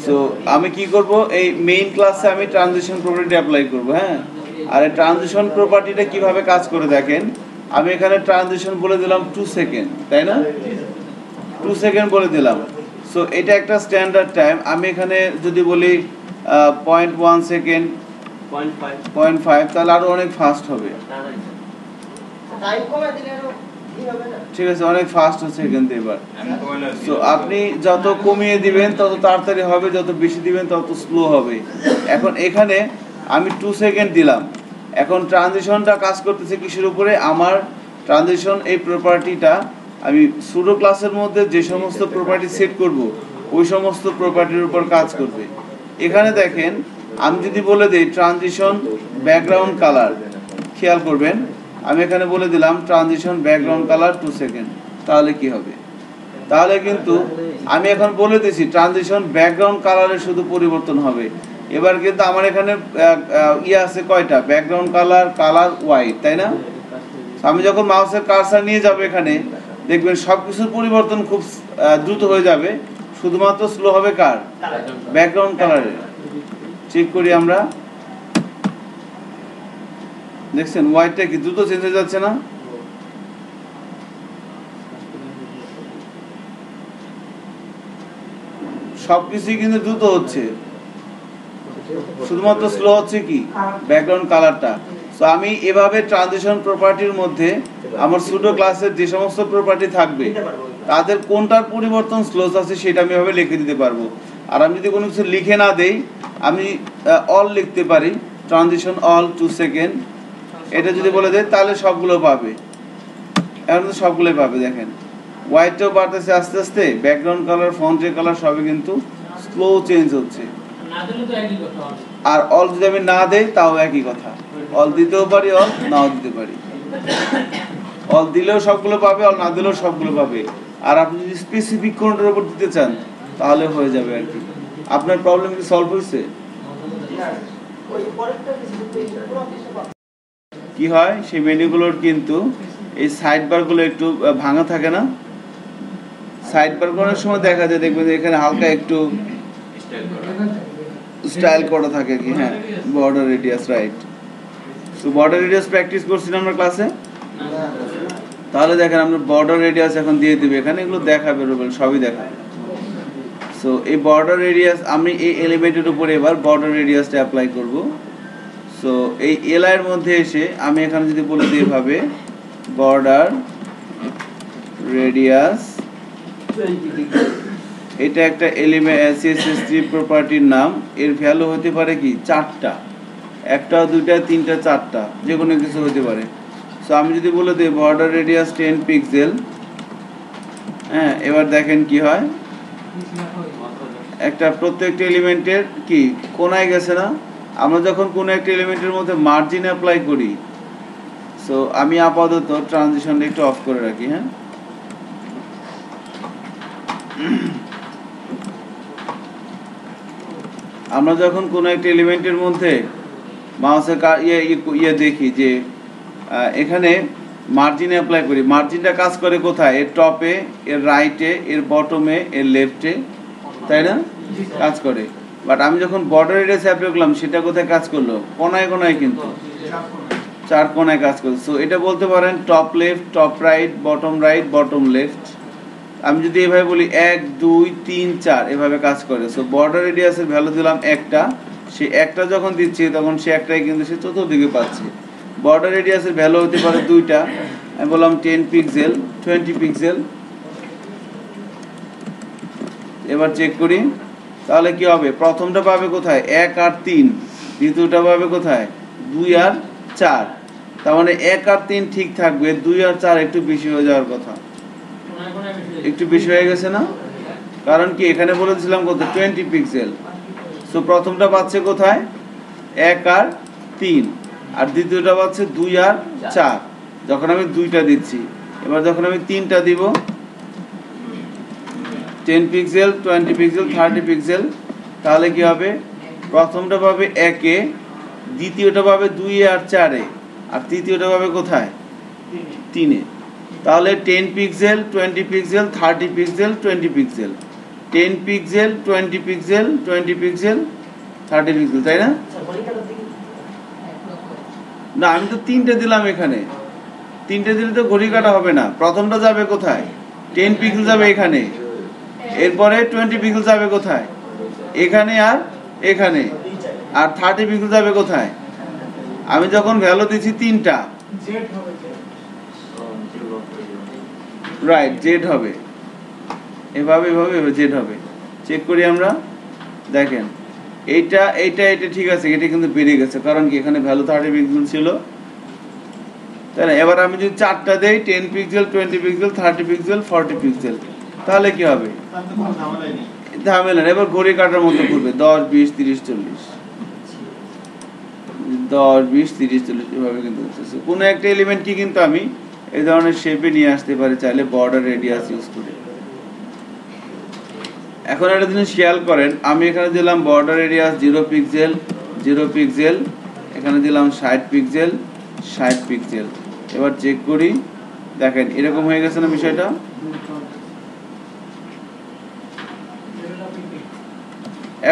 সো আমি কি করব, এই মেইন ক্লাসে আমি ট্রানজিশন প্রপার্টি অ্যাপ্লাই করব। হ্যাঁ, আর এই ট্রানজিশন প্রপার্টিটা কিভাবে কাজ করে দেখেন, আমি এখানে ট্রানজিশন বলে দিলাম 2 সেকেন্ড, তাই না? 2 সেকেন্ড বলে দিলাম। সো এটা একটা স্ট্যান্ডার্ড টাইম। আমি এখানে যদি বলি 0.1 সেকেন্ড, 0.5, তাহলে আরো অনেক ফাস্ট হবে। ঠিক আছে, অনেক ফাস্ট হচ্ছে কিন্তু এবার। সো আপনি যত কমিয়ে দিবেন তত তাড়াতাড়ি হবে, যত বেশি দিবেন তত স্লো হবে। এখন এখানে আমি 2 সেকেন্ড দিলাম। এখন ট্রানজিশনটা কাজ করতেছে কিসের উপরে? আমার ট্রানজিশন এই প্রপার্টিটা আমি সুডো ক্লাসের মধ্যে যে সমস্ত প্রপার্টি সেট করব, ওই সমস্ত প্রপার্টির উপর কাজ করবে। এখানে দেখেন, আমি যদি বলে দিই ট্রানজিশন ব্যাকগ্রাউন্ড কালার, খেয়াল করবেন আমি এখানে বলে দিলাম ট্রানজিশন ব্যাকগ্রাউন্ড কালার 2 সেকেন্ড, তাহলে কি হবে? তাহলে কিন্তু আমি এখন বলে দিয়েছি ট্রানজিশন ব্যাকগ্রাউন্ড কালারের শুধু পরিবর্তন হবে। এবার কিন্তু আমার এখানে আছে কয়টা? ব্যাকগ্রাউন্ড কালার হোয়াইট, তাই না? আমি যখন মাউসের কার্সার নিয়ে যাব এখানে দেখবেন সবকিছুর পরিবর্তন খুব দ্রুত হয়ে যাবে, শুধুমাত্র স্লো হবে কার? ব্যাকগ্রাউন্ড কালারের। চেক করি আমরা, দেখছেন হোয়াইটটা কি দ্রুত চেঞ্জ হয়ে যাচ্ছে না? সবকিছুই কিন্তু দ্রুত হচ্ছে, শুধুমাত্র স্লো হচ্ছে কি? ব্যাকগ্রাউন্ড কালারটা। সো আমি এভাবে ট্রানজিশন প্রপার্টির মধ্যে আমার সুডো ক্লাসের যে সমস্ত প্রপার্টি থাকবে তাদের কোনটার পরিবর্তন স্লো আছে সেটা আমি এভাবে লিখে দিতে পারবো। আর আমি যদি কোনো কিছু লিখে না দেই, আমি অল লিখতে পারি, ট্রানজিশন অল 2 সেকেন্ড, এটা যদি বলে দেয় তাহলে সবগুলো পাবে। এখন তো সবগুলোই পাবে। দেখেন হোয়াইটটাও বাড়তেছে আস্তে আস্তে, ব্যাকগ্রাউন্ড কালার, ফন্টের কালার সবই কিন্তু স্লো চেঞ্জ হচ্ছে। আর অল যদি আমি না দেই তাও একই কথা, অল দিতেও পারি, অল নাও দিতে পারি। অল দিলেও সবগুলো পাবে, অল না দিলেও সবগুলো পাবে। আর আপনি যদি স্পেসিফিক কোনটার উপর দিতে চান তাহলে হয়ে যাবে আর কি। আপনার প্রবলেম কি সলভ হয়েছে? কি হয়, সেই মেনুগুলোর কিন্তু এই সাইড বারগুলো একটু ভাঙা থাকে না? সাইড বার করার সময় দেখা যায়, দেখবেন এখানে হালকা একটু স্টাইল করা থাকে কি, হ্যাঁ বর্ডার রেডিয়াস, রাইট। তো বর্ডার রেডিয়াস প্র্যাকটিস করছি না আমরা ক্লাসে? তাহলে দেখেন আমরা বর্ডার রেডিয়াস এখন দিয়ে দিবে এখানে, এগুলো দেখাবে রুবেল, সবই দেখাবে। সো এই বর্ডার রেডিয়াস আমি এই এলিমেন্টের উপরে এবার বর্ডার রেডিয়াসটা অ্যাপ্লাই করব। সো এই এলআই এর মধ্যে এসে আমি এখানে যদি বলে দিই এভাবে বর্ডার রেডিয়াস, এটা একটা এলিমেন্ট সিএসএস3 প্রপার্টির নাম। এর ভ্যালু হতে পারে কি 4টা, 1টা 2টা 3টা 4টা, যে কোনো কিছু হতে পারে। সো আমি যদি বলে দিই বর্ডার রেডিয়াস 10 পিক্সেল, হ্যাঁ এবার দেখেন কি হয়, একটা প্রত্যেকটা এলিমেন্টের কি কোনায় গেছে না? আমরা যখন কোনো একটা এলিমেন্টের মধ্যে মার্জিন অ্যাপ্লাই করি, সো আমি আপাতত ট্রানজিশনটা একটু অফ করে রাখি, হ্যাঁ আমরা যখন কোনো একটা এলিমেন্টের মধ্যে মাউসের ইয়ে দেখি যে এখানে মার্জিন অ্যাপ্লাই করি, মার্জিনটা কাজ করে কোথায়? এর টপে, এর রাইটে, এর বটমে, এর লেফটে, তাই না? কাজ করে। বাট আমি যখন বর্ডার রেডিয়াস অ্যাপ্লাই করলাম, সেটা কোথায় কাজ করলো? কোনায় কোনায়, কিন্তু 4 কোনায় কাজ করলো। সো এটা বলতে পারেন top left, top right, bottom left. আমি যদি এভাবে বলি 1 2 3 4 এভাবে কাজ করে। সো বর্ডার রেডিয়াসের ভ্যালু দিলাম 1টা, সে একটা যখন দিচ্ছি তখন সে একটাই কিন্তু সে চতুর্দিকে পাচ্ছে। বর্ডার রেডিয়াসের ভ্যালু হতে পারে 2টা, আমি বললাম 10 পিক্সেল 20 পিক্সেল। এবার চেক করি, তাহলে কি হবে? প্রথমটা পাবে কোথায়? 1 আর 3, দ্বিতীয়টা পাবে কোথায়? 2 আর 4। তার মানে 1 আর 3 ঠিক থাকবে, 2 আর 4 একটু বেশি হয়ে যাওয়ার কথা। একটু বেশি হয়ে গেছে না? কারণ কি এখানে বলেছিলাম কত? 20 পিক্সেল। সো প্রথমটা পাচ্ছে কোথায়? 1 আর 3, আর দ্বিতীয়টা পাচ্ছে 2 আর 4। যখন আমি 2টা দিচ্ছি, এবার যখন আমি 3টা দিব, 10 পিক্সেল 20 পিক্সেল 30 পিক্সেল, তাহলে কি হবে? প্রথমটা পাবে 1 এ, দ্বিতীয়টা পাবে 2 আর 4 এ, আর তৃতীয়টা পাবে কোথায়? 3 এ। তাহলে 10 pixel 20 pixel 30 pixel 20 pixel, 10 pixel 20 pixel 20 pixel 30 pixel, তাই না? না, আমি তো 3টে দিলাম এখানে, 3টে দিলে তো ঘড়ি কাটা হবে না। প্রথমটা যাবে কোথায়? 10 পিক্সেল যাবে এখানে, এরপরে 20 পিক্সেল যাবে কোথায়? এখানে আর এখানে, আর 30 পিক্সেল যাবে কোথায়? আমি যখন ভ্যালু দিচ্ছি 3টা, রাইট, জেড হবে, এভাবে এভাবে জেড হবে। চেক করি আমরা, দেখেন এইটা এইটা এটা ঠিক আছে, এটা কিন্তু বেড়ে গেছে, কারণ কি এখানে ভ্যালু 30 পিক্সেল ছিল, তাই না? এবার আমি যদি 4টা দেই, 10 পিক্সেল 20 পিক্সেল 30 পিক্সেল 40 পিক্সেল, তাহলে কি হবে? ঝামেলা। এবার ঘড়ি কাটার মতো ঘুরবে, 10 20 30 40, 10 20 30 40 এভাবে কিন্তু হচ্ছে। কোনো একটা এলিমেন্ট কি কিন্তু আমি এই ধরনের শেপে নিয়ে আসতে পারি চাইলে বর্ডার রেডিয়াস ইউজ করে। এখন একটা জিনিস খেয়াল করেন, আমি এখানে দিলাম বর্ডার রেডিয়াস 0 পিক্সেল 0 পিক্সেল, এখানে দিলাম 60 পিক্সেল 60 পিক্সেল। এবার চেক করি, দেখেন এরকম হয়ে গেছে না বিষয়টা?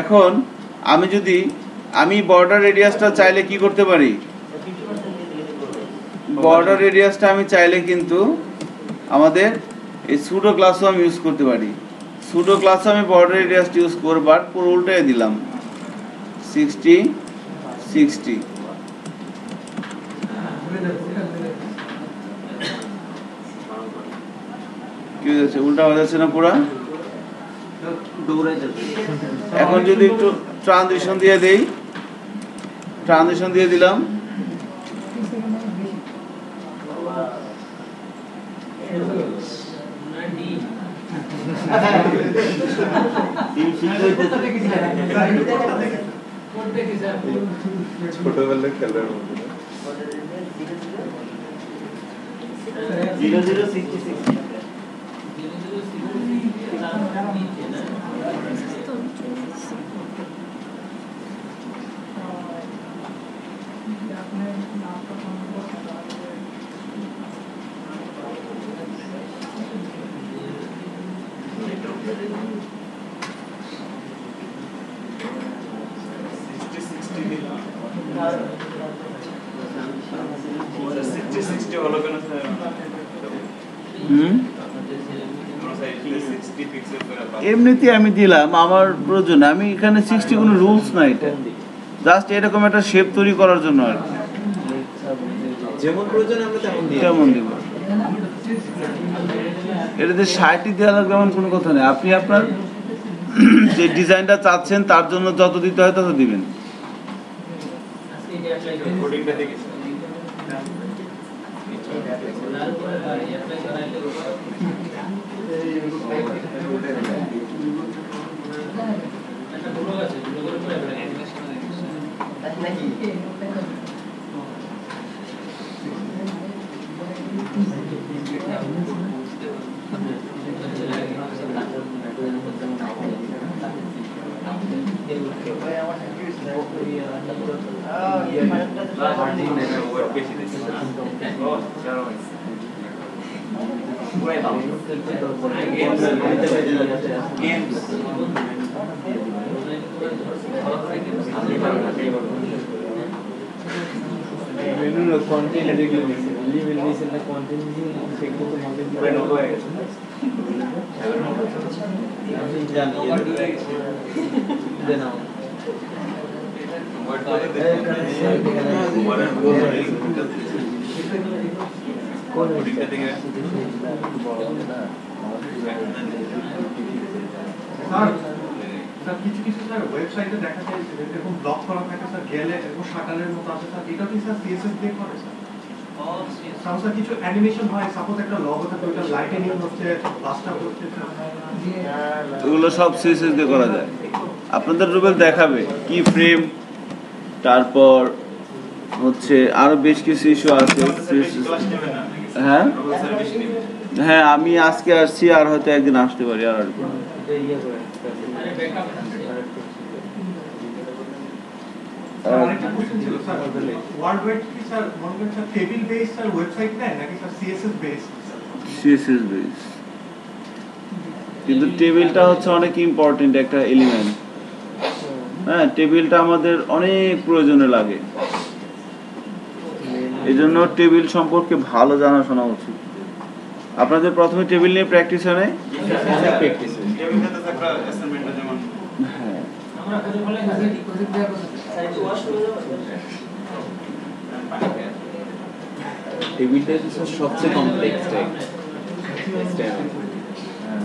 এখন আমি বর্ডার রেডিয়াসটা চাইলে কি করতে পারি? বর্ডার রেডিয়াসটা আমি চাইলে কিন্তু আমাদের এই সুডো ক্লাসও আমি ইউজ করতে পারি। সুডো ক্লাসও আমি বর্ডার রেডিয়াসটা ইউজ করবার পুরো উল্টাই দিলাম, 60 60। কি হয়েছে? উল্টা হয়ে যাচ্ছে না পুরা? এখন যদি একটু ট্রানজিশন দিয়ে দেই, ট্রানজিশন দিয়ে দিলাম, ছোটবেলার খেলার মধ্যে 0066 আপনার 60 হলো কেন স্যার? হুম আমরা স্যার 60 পিক্সেল করে পাবো। এমনিতে আমি দিলাম আমার প্রয়োজন, আমি এখানে 60 কোনো রুলস নাই, এটা জাস্ট এরকম একটা শেপ তৈরি করার জন্য আর কি। যেমন প্রয়োজন আমরা তেমন দিই। কেমন দিব এটাতে 60ই দেওয়া লাগবে এমন কোনো কথা নেই, আপনি আপনার যে ডিজাইনটা চাচ্ছেন তার জন্য যত দিতে হয় তত দিবেন। কোডিংটা দেখি স্যার। ওয়েট বেশি দিচ্ছি। ও চারো হয়েছে। গেমস মেনুর কন্টেন্ট যেগুলো দিয়েছে লিমিট দিয়েছে না কন্টেন্ট দিয়ে সেগুলো তো কন্টেন্ট পুরো নোট হয়ে গেছে। আমি জানি দেন ওয়েট করে দেখুন। কোডিংটা দেখে স্যার কিছু কিছু স্যার ওয়েবসাইটে দেখা যায় যে এরকম ব্লক করা থাকে স্যার গেলে এরকম শাটারের মতো আছে স্যার, এটা কি স্যার সিএসএস দিয়ে করে স্যার? স্যার কিছু অ্যানিমেশন হয়, সাপোজ একটা লগো থাকে ওটা লাইটেনিং হচ্ছে, বাসটা হচ্ছে স্যার। এগুলো সব সিএসএস দিয়ে করা যায়। আপনাদের রুবেল দেখাবে কি ফ্রেম, তারপর হচ্ছে আরো বেশ কিছু ইস্যু আছে। ক্লাস নেবেন না। হ্যাঁ স্যার বেশি নেবেন। হ্যাঁ আমি আজকে আসছি, আর হয়তো একদিন আসতে পারি, আর আসবো না। ইয়ে করে স্যার আরেকটা কোশ্চেন ছিল স্যার, ওয়ার্ল্ড ওয়াইড কি স্যার মনে করেন sir table base sir website নেয় নাকি sir CSS base? CSS base, কিন্তু টেবিলটা হচ্ছে অনেক ইম্পর্টেন্ট একটা এলিমেন্ট। হ্যাঁ টেবিলটা আমাদের অনেক প্রয়োজনে লাগে, এই জন্য টেবিল সম্পর্কে ভালো জানাশোনা উচিত। আপনাদের প্রথমে টেবিল নিয়ে প্র্যাকটিস হয় নাই? অনেক প্র্যাকটিস হয়। টেবিল সাথে একটা অ্যাসাইনমেন্টটা যেমন হ্যাঁ টেবিলটা হচ্ছে সবচেয়ে কমপ্লেক্স টাইপ।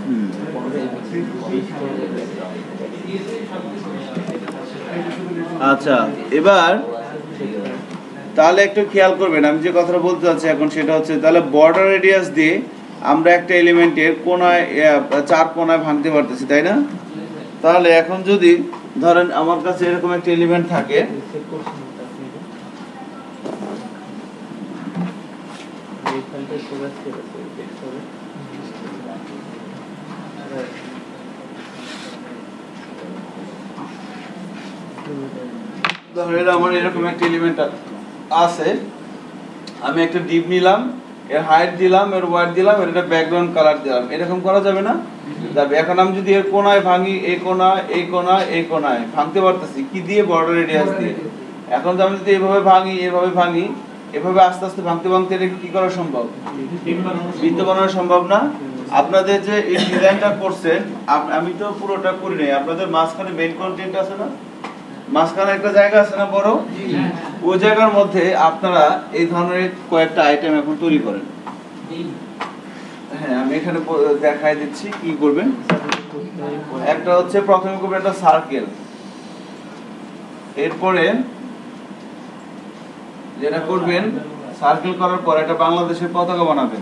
হুম। আচ্ছা এবার তাহলে একটু খেয়াল করবেন, আমি যে কথাটা বলতে চাচ্ছি এখন সেটা হচ্ছে, তাহলে বর্ডার রেডিয়াস দিয়ে আমরা একটা এলিমেন্টের কোনায় 4 কোনায় ভাঙতে পারতেছি, তাই না? তাহলে এখন যদি ধরেন আমার কাছে এরকম একটা এলিমেন্ট থাকে, সেট করছেন আপনি এই ফাইলটা প্রকাশ করেছে টেক্সট হবে ধরেন আমার এরকম একটা এলিমেন্ট আছে, আমি একটা ডিপ নিলাম, এর হাইট দিলাম, এর ওয়াইড দিলাম, এর একটা ব্যাকগ্রাউন্ড কালার দিলাম, এরকম করা যাবে না? যাবে। এখন আমি যদি এর কোনায় ভাঙি, এই কোনা এই কোনা এই কোনায় ভাঙতে পারতেছি কি দিয়ে? বর্ডার রেডিয়াস দিয়ে। এখন আমি যদি এভাবে ভাঙি এভাবে ভাঙি এভাবে আস্তে আস্তে ভাঙতে ভাঙতে এটা কি করা সম্ভব? বৃত্ত বানানো সম্ভব না? আপনাদের যে এই ডিজাইনটা করছেন, আমি তো পুরোটা করি নাই, আপনাদের মাঝখানে মেইন কন্টেন্ট আছে না, মাঝখানে একটা জায়গা আছে না বড়, ওই জায়গার মধ্যে আপনারা এই ধরনের কয়েকটা আইটেম এখন তৈরি করেন। হ্যাঁ আমি এখানে দেখাই দিচ্ছি কি করবেন। একটা হচ্ছে প্রথমে করবেন একটা সার্কেল, এরপরে যেটা করবেন সার্কেল করার পর একটা বাংলাদেশের পতাকা বানাবেন।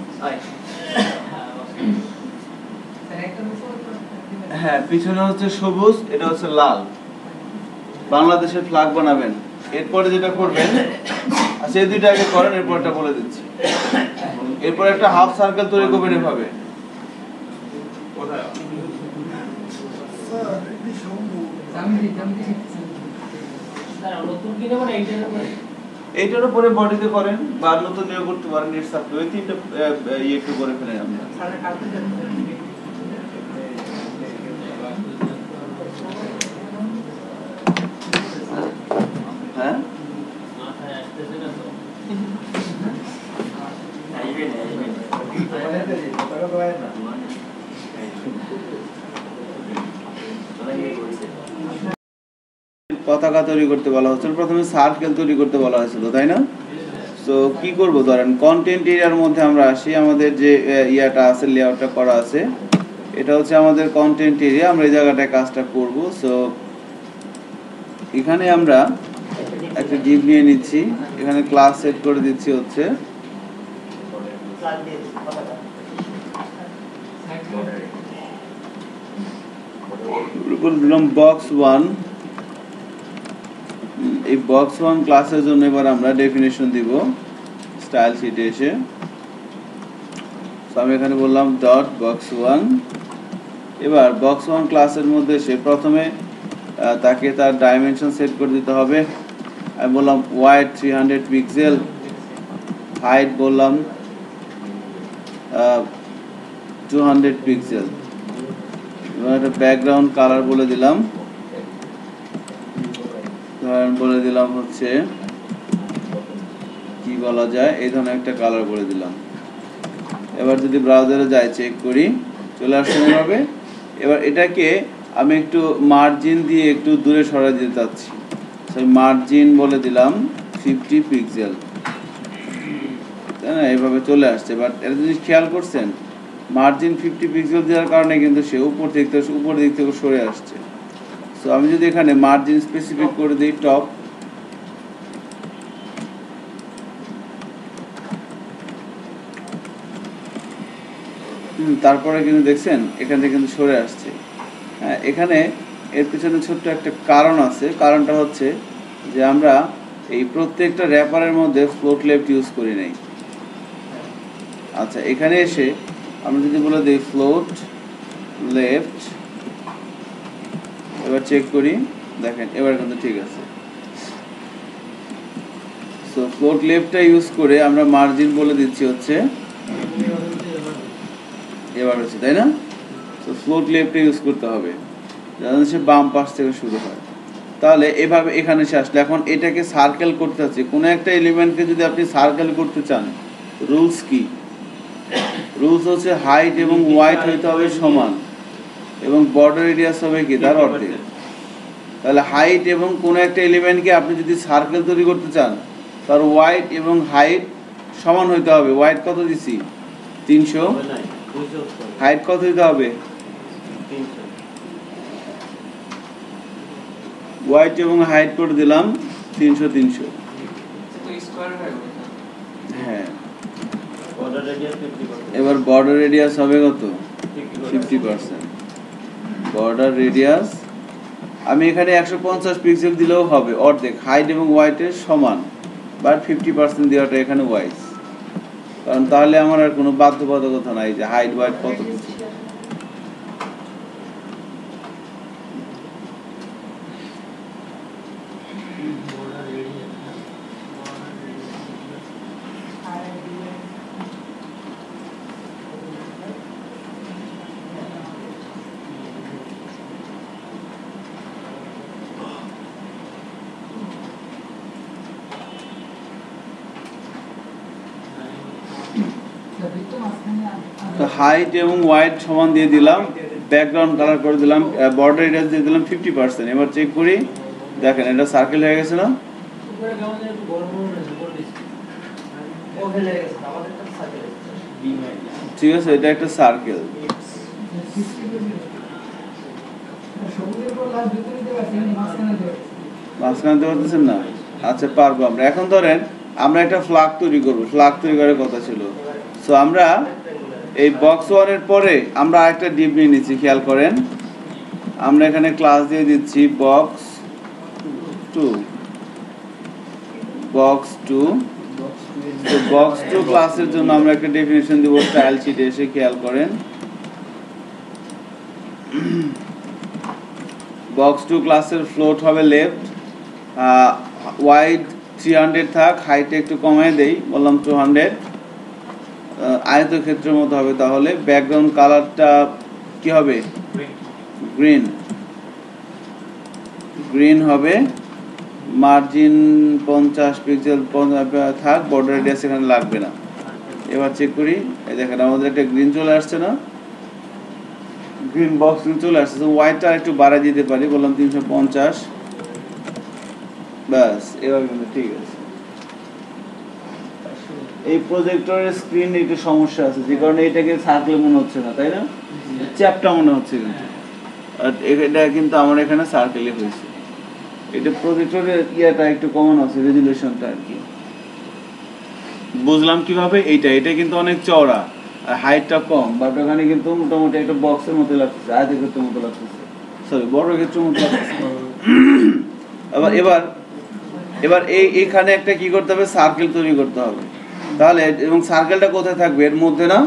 হ্যাঁ পিছনে হচ্ছে সবুজ, এটা হচ্ছে লাল, বাংলাদেশের ফ্ল্যাগ বানাবেন। এরপরে যেটা করবেন, আচ্ছা এই দুইটা আগে করেন, এরপরটা বলে দিচ্ছি। এরপর একটা হাফ সার্কেল তৈরি করবেন এভাবে। কোথায়? এইটার উপরে বডিতে করেন বা নতুন নিয়োগ করতে পারেন, নেট সাপ্লাই ওই তিনটা ইয়ে একটু করে ফেলেন আমরা। হ্যাঁ পতাকা তৈরি করতে বলা হচ্ছিল, প্রথমে সার্কেল তৈরি করতে বলা হয়েছিল, তাই না? সো কি করব, ধরেন কন্টেন্ট এরিয়ার মধ্যে আমরা আসি, আমাদের যে ইয়াটা আছে, লেআউটটা করা আছে, এটা হচ্ছে আমাদের কন্টেন্ট এরিয়া। আমরা এই জায়গাটায় কাজটা করব। সো এখানে আমরা একটা ডিভ নিয়ে নিচ্ছি, এখানে ক্লাস সেট করে দিচ্ছি হচ্ছে দিলাম বক্স 1। এই বক্স 1 ক্লাসের জন্য এবার আমরা ডেফিনেশন দিব স্টাইল শিটে এসে। সো আমি এখানে বললাম ডট বক্স 1। এবার বক্স 1 ক্লাসের মধ্যে সে প্রথমে তাকে তার ডাইমেনশন সেট করে দিতে হবে। আমি বললাম ওয়াইড 300 পিক্সেল, হাইট বললাম 200 পিক্সেল। এবার একটা ব্যাকগ্রাউন্ড কালার বলে দিলাম, ধরেন বলে দিলাম হচ্ছে কি বলা যায়, এই ধরনের একটা কালার বলে দিলাম। এবার যদি ব্রাউজারে যাই, চেক করি, চলে আসছে এভাবে। এবার এটাকে আমি একটু মার্জিন দিয়ে একটু দূরে সরাই দিতে চাচ্ছি, সেই মার্জিন বলে দিলাম 50 পিক্সেল, তাই না? এইভাবে চলে আসছে। বাট এটা জিনিস খেয়াল করছেন, মার্জিন 50 পিক্সেল দেওয়ার কারণে কিন্তু সে উপর দিক থেকে সরে আসছে। সো আমি যদি এখানে মার্জিন স্পেসিফিক করে দিই টপ, তারপরে কিন্তু দেখছেন এখান থেকে কিন্তু সরে আসছে। হ্যাঁ, এখানে এর পিছনে ছোট্ট একটা কারণ আছে। কারণটা হচ্ছে যে আমরা এই প্রত্যেকটা র্যাপারের মধ্যে ফ্লোট লেফট ইউজ করি নাই। আচ্ছা, এখানে এসে আমরা যদি বলে দিই ফ্লোট লেফট, এবার চেক করি, দেখেন এবার কিন্তু ঠিক আছে। সো ফ্লোট লেফটটা ইউজ করে আমরা মার্জিন বলে দিচ্ছি হচ্ছে এবার হচ্ছে, তাই না? সো ফ্লোট লেফটটা ইউজ করতে হবে, যেন সে বাম পাশ থেকে শুরু হয়। তাহলে এভাবে এখানে সে আসলে, এখন এটাকে সার্কেল করতে হচ্ছে। কোনো একটা এলিমেন্টকে যদি আপনি সার্কেল করতে চান, রুলস কি? রুলস হচ্ছে হাইট এবং ওয়াইড হইতে হবে সমান, এবং বর্ডার রেডিয়াস হবে কি তার অর্ধেক। তাহলে হাইট এবং কোনো একটা এলিমেন্টকে আপনি যদি সার্কেল তৈরি করতে চান, তার ওয়াইড এবং হাইট সমান হইতে হবে। ওয়াইড কত দিছি? 300। হাইট কত দিতে হবে? ওয়াইড এবং হাইট করে দিলাম 300 300। হ্যাঁ, এবার বর্ডার রেডিয়াস হবে কত? 50%। বর্ডার রেডিয়াস আমি এখানে 150 পিক্সেল দিলেও হবে, অর্ধেক হাইট এবং ওয়াইটের সমান, বাট 50% দেওয়াটা এখানে ওয়াইজ, কারণ তাহলে আমার আর কোনো বাধ্যবাধকতা নাই যে হাইট ওয়াইট কত কিছু। তো হাইট এবং ওয়াইড সমান দিয়ে দিলাম, ব্যাকগ্রাউন্ড কালার করে দিলাম, বর্ডার রেডিয়াস দিয়ে দিলাম 50%। এবার চেক করি, দেখেন এটা সার্কেল হয়ে গেছে না? ঠিক আছে, এটা একটা সার্কেল। মাঝখানে দিতে পারতেছেন না? আচ্ছা, পারবো আমরা। এখন ধরেন আমরা একটা ফ্ল্যাগ তৈরি করবো, ফ্ল্যাগ তৈরি করার কথা ছিল। সো আমরা এই বক্স 1 এর পরে আমরা আরেকটা ডিভ নিয়ে নিচ্ছি, খেয়াল করেন। আমরা এখানে ক্লাস দিয়ে দিচ্ছি বক্স 2। বক্স 2 তো বক্স 2 ক্লাসের জন্য আমরা একটা ডেফিনিশন দিব স্টাইল শিটে এসে, খেয়াল করেন। বক্স 2 ক্লাসের ফ্লোট হবে লেফট, ওয়াইড 300 থাক, হাইটে একটু কমায় দেই, বললাম 200। আয়তক্ষেত্রের মতো হবে। তাহলে ব্যাকগ্রাউন্ড কালারটা কি হবে? গ্রিন। গ্রিন হবে। মার্জিন 50 পিক্সেল থাক, বর্ডার রেডিয়াস এখানে লাগবে না। এবার চেক করি, এই দেখেন আমাদের একটা গ্রিন চলে আসছে না? গ্রিন বক্স চলে আসছে। ওয়াইডটা একটু বাড়াই দিতে পারি, বললাম 350। ব্যাস এবার কিন্তু ঠিক আছে। এই প্রজেক্টরের স্ক্রিন একটু সমস্যা আছে, যে কারণে এটাকে সার্কেল মনে হচ্ছে না, তাই না? চ্যাপটা মনে হচ্ছে কিন্তু, আর এটা কিন্তু আমার এখানে সার্কেলে হয়েছে। এটা প্রজেক্টরের ইয়াটা একটু কমন আছে, রেজুলেশনটা আর কি। বুঝলাম কিভাবে? এটা কিন্তু অনেক চওড়া আর হাইটটা কম, বাট ওখানে কিন্তু মোটামুটি একটা বক্সের মতো লাগতেছে, আয়তক্ষেত্রের মতো লাগতেছে, সরি বর্গক্ষেত্রের মতো লাগতেছে। আবার এবার এইখানে একটা কি করতে হবে, সার্কেল তৈরি করতে হবে। তাহলে এবং সার্কেলটা কোথায় থাকবে? এর মধ্যে না?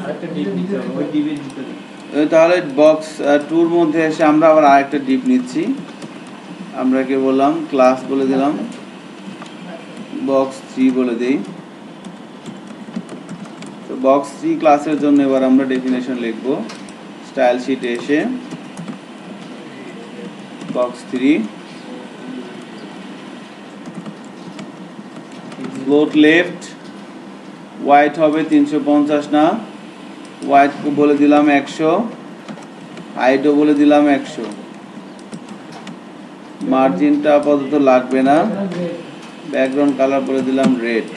আরেকটা ডিপ নিতে হবে, ওই ডিপের ভিতরে। তাহলে বক্স 2 এর মধ্যে এসে আমরা আবার আরেকটা ডিপ নিচ্ছি। আমরা কি বললাম? ক্লাস বলে দিলাম, বক্স 3 বলে দেই। তো বক্স 3 ক্লাসের জন্য এবার আমরা ডেফিনেশন লিখব। স্টাইল শিটে এসে বক্স 3 ফ্লোট লেফট, হোয়াইট হবে 350 না, হোয়াইট বলে দিলাম 100, হাইটও বলে দিলাম 100, মার্জিনটা আপাতত লাগবে না, ব্যাকগ্রাউন্ড কালার বলে দিলাম রেড।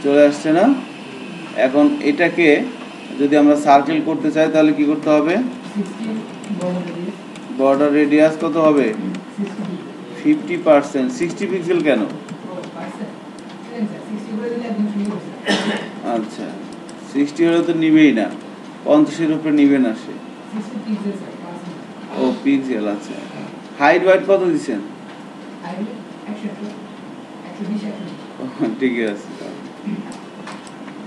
চলে আসছে না? এখন এটাকে যদি আমরা সার্কেল করতে চাই তাহলে কি করতে হবে? 60 বর্ডার রেডিয়াস কত হবে? 50%। 60 পিক্সেল কেন? আচ্ছা 60 হলে তো নিবেই না, 50-এর উপরে নিবে না সে। ও পিক্সেল, আচ্ছা। হাইট ওয়াইট কত দিচ্ছেন? ঠিকই আছে,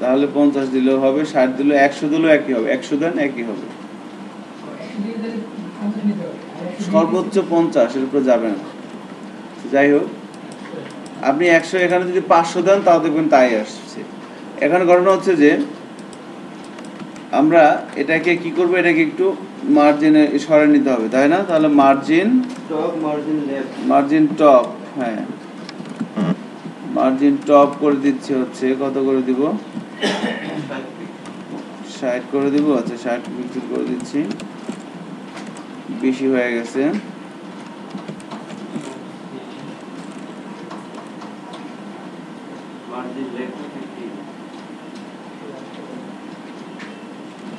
তাহলে 50 দিলেও হবে, 60 দিলেও, 100 দিলেও একই হবে, 100 দেন একই হবে। সর্বোচ্চ 50, এর উপরে যাবে না। যাই হোক, আপনি 100 এখানে যদি 500 দেন তাও দেখবেন তাই আসছে। এখানে ঘটনা হচ্ছে যে আমরা এটাকে কি করব, এটাকে একটু মার্জিনে সরিয়ে নিতে হবে, তাই না? তাহলে margin top, margin left, margin top, হ্যাঁ মার্জিন টপ করে দিচ্ছি হচ্ছে, কত করে দিব? 60 করে দিব। আচ্ছা 60 পিক্সেল করে দিচ্ছি, বেশি হয়ে গেছে।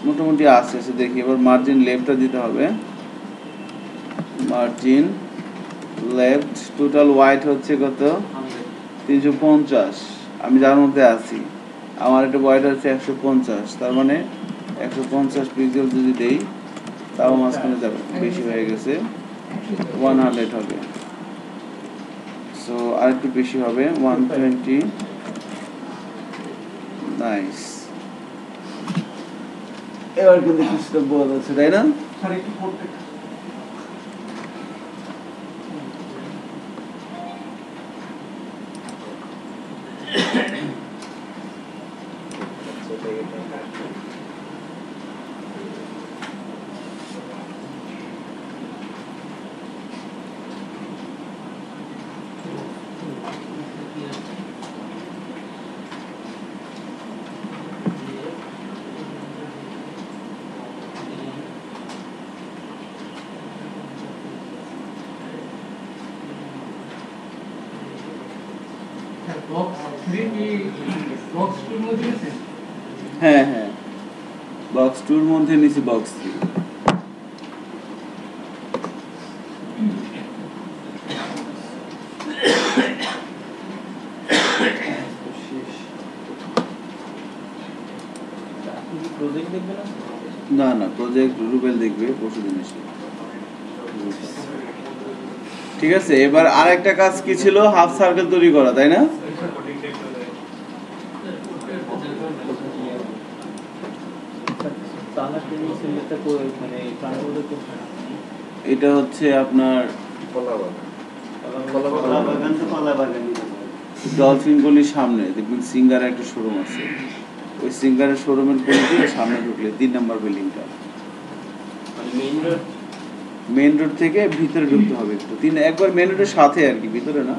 মোটামুটি আছে, দেখি এবার মার্জিন লেফটটা দিতে হবে। মার্জিন লেফট, টোটাল হোয়াইট হচ্ছে কত? 350। আমি যার মধ্যে আছি, আমার একটা হোয়াইট হচ্ছে 150, তার মানে 150 পিক্সেল যদি দেই তাও মাঝখানে যাবে, বেশি হয়ে গেছে, 100 হবে। সো আর একটু বেশি হবে, 120। নাইস, এবার কিন্তু কিছুটা বোঝা যাচ্ছে, তাই না? স্যার একটু করতে হ্যাঁ হ্যাঁ, বক্স 2 এর মধ্যে নিছি বক্স 3। প্রজেক্ট দেখবে না? না না, প্রজেক্ট রুবেল দেখবে পরশুদিন এসে। ঠিক আছে, এবার আরেকটা কাজ কি ছিল? হাফ সার্কেল তৈরি করা, তাই না? এটা হচ্ছে আপনার ডলফিন গলির সামনে দেখবেন সিঙ্গারের একটা শোরুম আছে, ওই সিঙ্গারের শোরুমের গলিতে সামনে ঢুকলে 3 নম্বর বিল্ডিংটা, মেইন রোড থেকে ভিতরে ঢুকতে হবে একটু, একবার মেইন রোডের সাথে আর কি, ভিতরে না,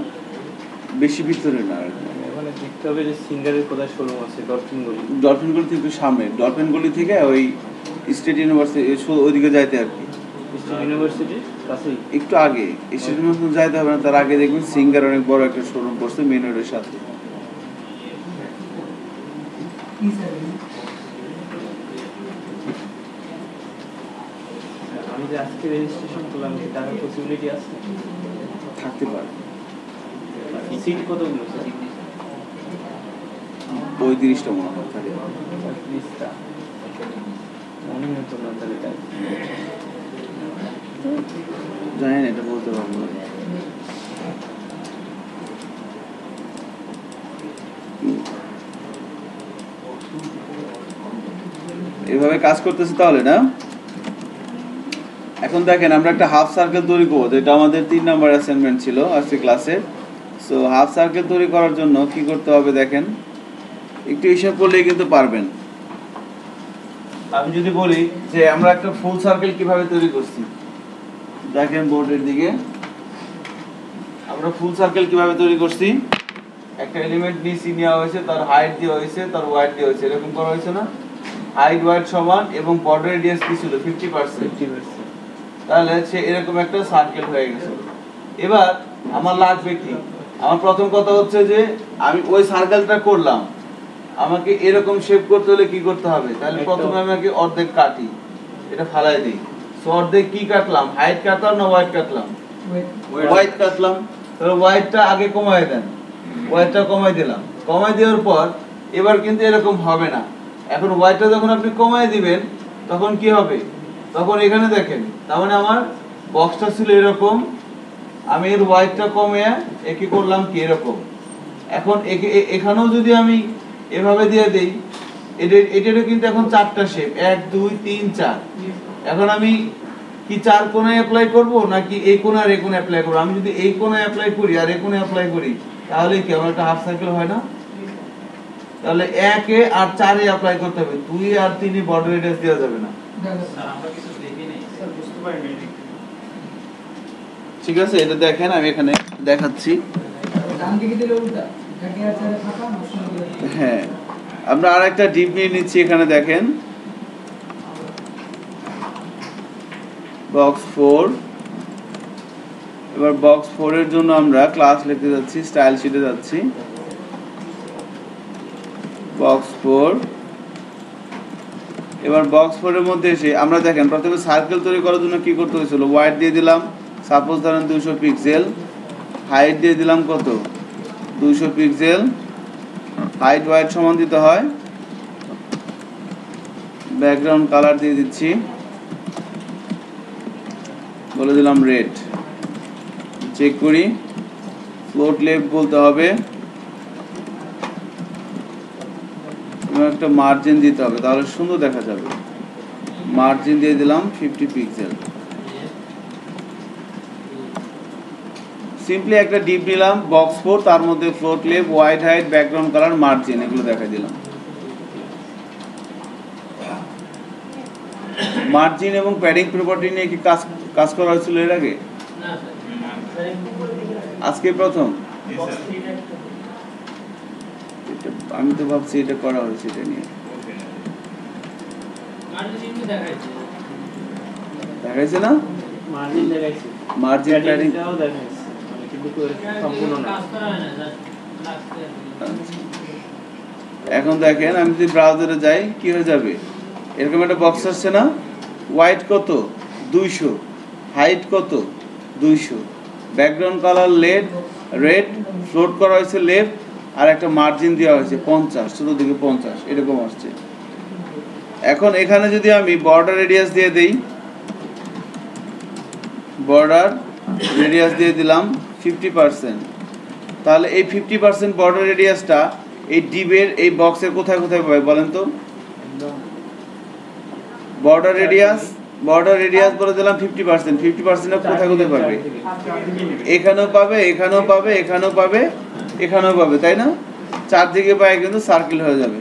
বেশি ভিতরে না আর কি। ওখানে দেখতে হবে যে সিঙ্গারের কোথায় শোরুম আছে, ডলফিন গলি। ডলফিন গলি থেকে একটু সামনে, ডলফিন গলি থেকে ওই স্টেট ইউনিভার্সিটি ওইদিকে যাইতে আর কি। ইউনিভার্সিটির কাছেই। একটু আগে স্টেশন মতন যাইতে হবে না, তার আগে দেখবেন সিঙ্গার অনেক বড় একটা শোরুম করছে মেন রোডের সাথে। কি স্যার? আমি যে আজকে রেজিস্ট্রেশন করলাম, কি টাকার পসিবিলিটি আছে? থাকতে পারে। সিট কতগুলো স্যার? 35টা মনে হয় থাকে। 35টা। মনে হতো না তাহলে তাই। জানি না, এটা বলতে পারবো না। এভাবে কাজ করতেছে তাহলে না। এখন দেখেন আমরা একটা হাফ সার্কেল তৈরি করবো, যেটা আমাদের 3 নাম্বার অ্যাসাইনমেন্ট ছিল আজকে ক্লাসে। সো হাফ সার্কেল তৈরি করার জন্য কি করতে হবে দেখেন, একটু হিসাব করলেই কিন্তু পারবেন। আমি যদি বলি যে আমরা একটা ফুল সার্কেল কিভাবে তৈরি করছি, দেখেন বোর্ডের দিকে, আমরা ফুল সার্কেল কিভাবে তৈরি করছি। একটা এলিমেন্ট নিচে নেওয়া হয়েছে, তার হাইট দেওয়া হয়েছে, তার ওয়াইড দেওয়া হয়েছে, এরকম করা হয়েছে না। হাইট ওয়াইড সমান এবং বর্ডার রেডিয়াস কি ছিল 50%। তাহলে সে এরকম একটা সার্কেল হয়ে গেছে। এবার আমার লাগবে কি, আমার প্রথম কথা হচ্ছে যে আমি ওই সার্কেলটা করলাম, আমাকে এরকম শেপ করতে হলে কি করতে হবে, তাহলে প্রথমে আমাকে অর্ধেক কাটি, এটা ফালাই দিই। সো অর্ধেক কি কাটলাম, হাইট কাটলাম না ওয়াইড কাটলাম? ওয়াইড কাটলাম। তাহলে ওয়াইডটা আগে কমায় দেন, ওয়াইডটা কমাই দিলাম। কমাই দেওয়ার পর এবার কিন্তু এরকম হবে না। এখন ওয়াইডটা যখন আপনি কমাই দিবেন তখন কি হবে, তখন এখানে দেখেন, তার মানে আমার বক্সটা ছিল এরকম, আমি এর ওয়াইডটা কমিয়ে একে করলাম কি এরকম। এখন এখানেও যদি আমি এভাবে দিয়ে দেই, এটারও কিন্তু এখন 4টা শেপ, 1 2 3 4। এখন আমি কি 4 কোণায় অ্যাপ্লাই করব নাকি এই কোণা আর এই কোণায় অ্যাপ্লাই করব? আমি যদি এই কোণায় অ্যাপ্লাই করি আর এই কোণায় অ্যাপ্লাই করি, তাহলে কি আমার একটা হাফ সার্কেল হয় না? তাহলে 1 এ আর 4 এ অ্যাপ্লাই করতে হবে, 2 আর 3 এ বর্ডার রেডিয়াস দেওয়া যাবে না। ঠিক আছে, এটা দেখেন আমি এখানে দেখাচ্ছি। ডান দিকে দিলে উল্টা, একে আর চারে ফাঁকা, মাঝখানে দিলে হ্যাঁ, আমরা আরেকটা ডিপ নিয়ে নিচ্ছি। এখানে দেখেন বক্স 4। এবার বক্স 4 এর জন্য আমরা ক্লাস লিখতে যাচ্ছি, স্টাইল শিটে যাচ্ছি। বক্স 4। এবার বক্স 4 এর মধ্যে এসে আমরা দেখেন প্রথমে সার্কেল তৈরি করার জন্য কি করতে হয়েছিল, ওয়াইড দিয়ে দিলাম, সাপোজ ধরেন 200 পিক্সেল, হাইট দিয়ে দিলাম কত 200 পিক্সেল, হাইট ওয়াইড সমান দিতে হয়। ব্যাকগ্রাউন্ড কালার দিয়ে দিচ্ছি, বলে দিলাম রেড। চেক করি, ফ্লোট লেফট বলতে হবে, একটা মার্জিন দিতে হবে, তাহলে সুন্দর দেখা যাবে। মার্জিন দিয়ে দিলাম 50 পিক্সেল। সিম্পলি একটা ডিপ নিলাম বক্স 4, তার মধ্যে float left, wide height, background colour, margin, এগুলো দেখাই দিলাম। মার্জিন এবং প্যাডিং প্রপার্টি নিয়ে কি কাজ করা হয়েছিল এর আগে? আজকে প্রথম? আমি তো ভাবছি এটা করা হয়েছে, এটা নিয়ে দেখাইছে না, মার্জিন দেখাইছে, মার্জিন প্যাডিং প্যাডিংটাও দেখাইছে, কিন্তু সম্পূর্ণ না। এখন দেখেন আমি যদি ব্রাউজারে যাই কি হয়ে যাবে, এরকম একটা বক্স আসছে না। ওয়াইড কত 200, হাইট কত 200, ব্যাকগ্রাউন্ড কালার রেড, ফ্লোট করা হয়েছে লেফট, আর একটা মার্জিন দেওয়া হয়েছে 50, চতুর্দিকে 50, এরকম আসছে। এখন এখানে যদি আমি বর্ডার রেডিয়াস দিয়ে দেই, বর্ডার রেডিয়াস দিয়ে দিলাম 50%, তাহলে এই 50% বর্ডার রেডিয়াসটা এই ডিবের এই বক্সের কোথায় কোথায় পাবে বলেন তো? বর্ডার রেডিয়াস বলে দিলাম 50%, 50% কোথায় কোথায় পাবে? এখানেও পাবে, এখানেও পাবে, এখানেও পাবে, এখানেও পাবে, তাই না? চারদিকে পায়ে কিন্তু সার্কেল হয়ে যাবে।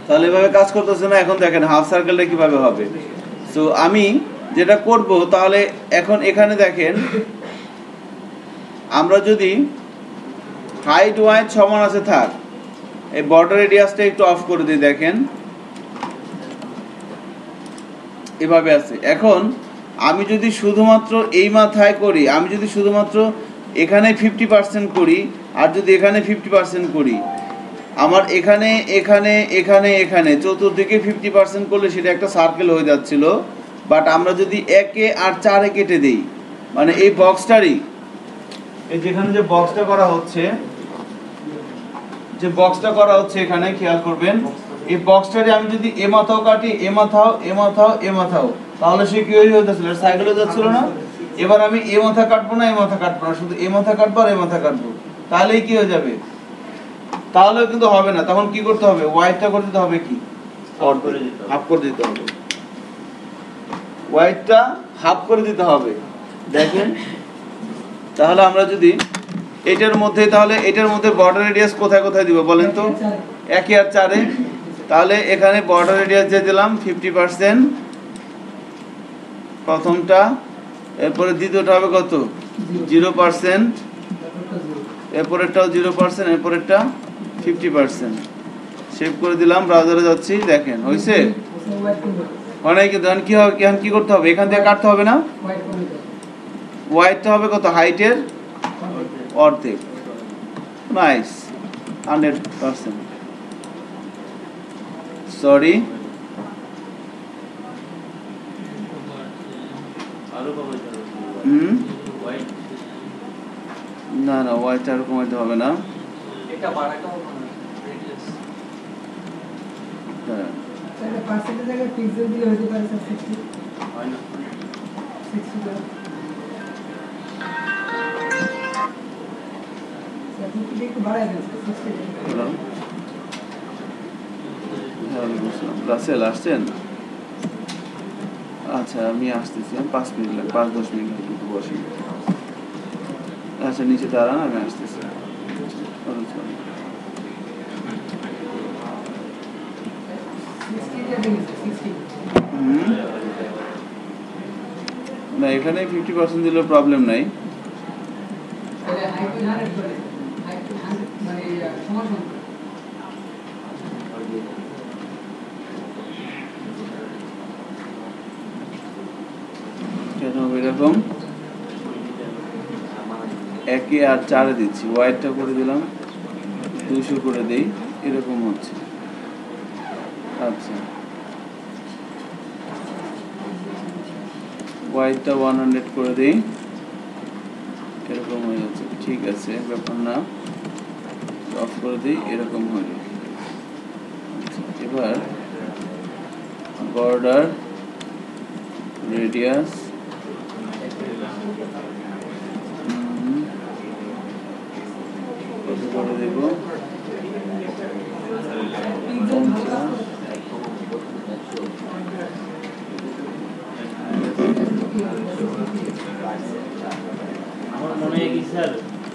তাহলে এভাবে কাজ করতেছে না। এখন দেখেন হাফ সার্কেলটা কিভাবে হবে। সো আমি যেটা করব তাহলে এখন এখানে দেখেন আমরা যদি হাইট ওয়াইড সমান আছে থাক, এই বর্ডার রেডিয়াসটা একটু অফ করে দিই। দেখেন এভাবে আছে। এখন আমি যদি শুধুমাত্র এই মাথায় করি, আমি যদি শুধুমাত্র এখানে 50% করি আর যদি এখানে 50% করি, আমার এখানে এখানে এখানে এখানে চতুর্দিকে 50% করলে সেটা একটা সার্কেল হয়ে যাচ্ছিল। বাট আমরা যদি 1 আর 4 কেটে দেই, মানে এই বক্সটারই, এই যেখানে যে বক্সটা করা হচ্ছে, যে বক্সটা করা হচ্ছে এখানে খেয়াল করবেন, এই বক্সটারে আমি যদি এ মাথাও কাটি, এ মাথাও, এ মাথাও, এ মাথাও, তাহলে সে কি হয়ে যাচ্ছিল, সাইকেল হয়ে যাচ্ছিল না। এবার আমি এ মাথা কাটবো না, এ মাথা কাটবো না, শুধু এ মাথা কাটবো আর এ মাথা কাটবো, তাহলেই কি হয়ে যাবে? তাহলেও কিন্তু হবে না। তখন কি করতে হবে? ওয়াইডটা করে দিতে হবে, কি হাফ করে দিতে হবে, ওয়াইডটা হাফ করে দিতে হবে। দেখেন তাহলে আমরা যদি এটার মধ্যে, তাহলে এটার মধ্যে বর্ডার রেডিয়াস কোথায় কোথায় দিব বলেন তো? 1 আর 4-এ। তাহলে এখানে বর্ডার রেডিয়াস দিয়ে দিলাম 50% প্রথমটা, এরপরে দ্বিতীয়টা হবে কত? 0%, এরপরেরটাও 0%, এরপরেরটা 50%। সেভ করে দিলাম, ব্রাউজারে যাচ্ছি। দেখেন হয়েছে? হয় নাই কিন্তু। কি হবে, এখন কি করতে হবে? এখান থেকে কাটতে হবে না? ওয়াইডটা হবে কত? হাইটের অর্ধেক। নাইস, 100%। সরি, না না, ওয়াইডটা আর কমাইতে হবে না। হ্যাঁ, পার্সেন্টেজ জায়গায় পিক্সেল দিলে হতে পারে স্যার 60 হয় না 60 স্যার আপনি একটু বাড়ায় দেন 60 হ্যালো, ওয়ালাইকুম আসসালাম। রাসেল আসছেন? আচ্ছা, আমি আসতেছি। 5 মিনিট লাগে, 5-10 মিনিট লাগে, একটু বসি। আচ্ছা, নিচে দাঁড়ান, আমি আসতেছি। না, এখানে 50% দিলেও প্রবলেম নাই। তাহলে হাইট 100 করে হাইট 100 মানে সমান সমান কেন এরকম 1 আর 4 দিচ্ছি, ওয়াইডটা করে দিলাম 200 করে দেই, এরকম হচ্ছে। আচ্ছা, ওয়াইডটা 100 করে দেই, এরকম হয়ে যাচ্ছে। ঠিক আছে, ব্যাপার না, অফ করে দিই, এরকম হয়ে যাবে। এবার বর্ডার রেডিয়াস কত করে দেব? আমার মনে হয় কি স্যার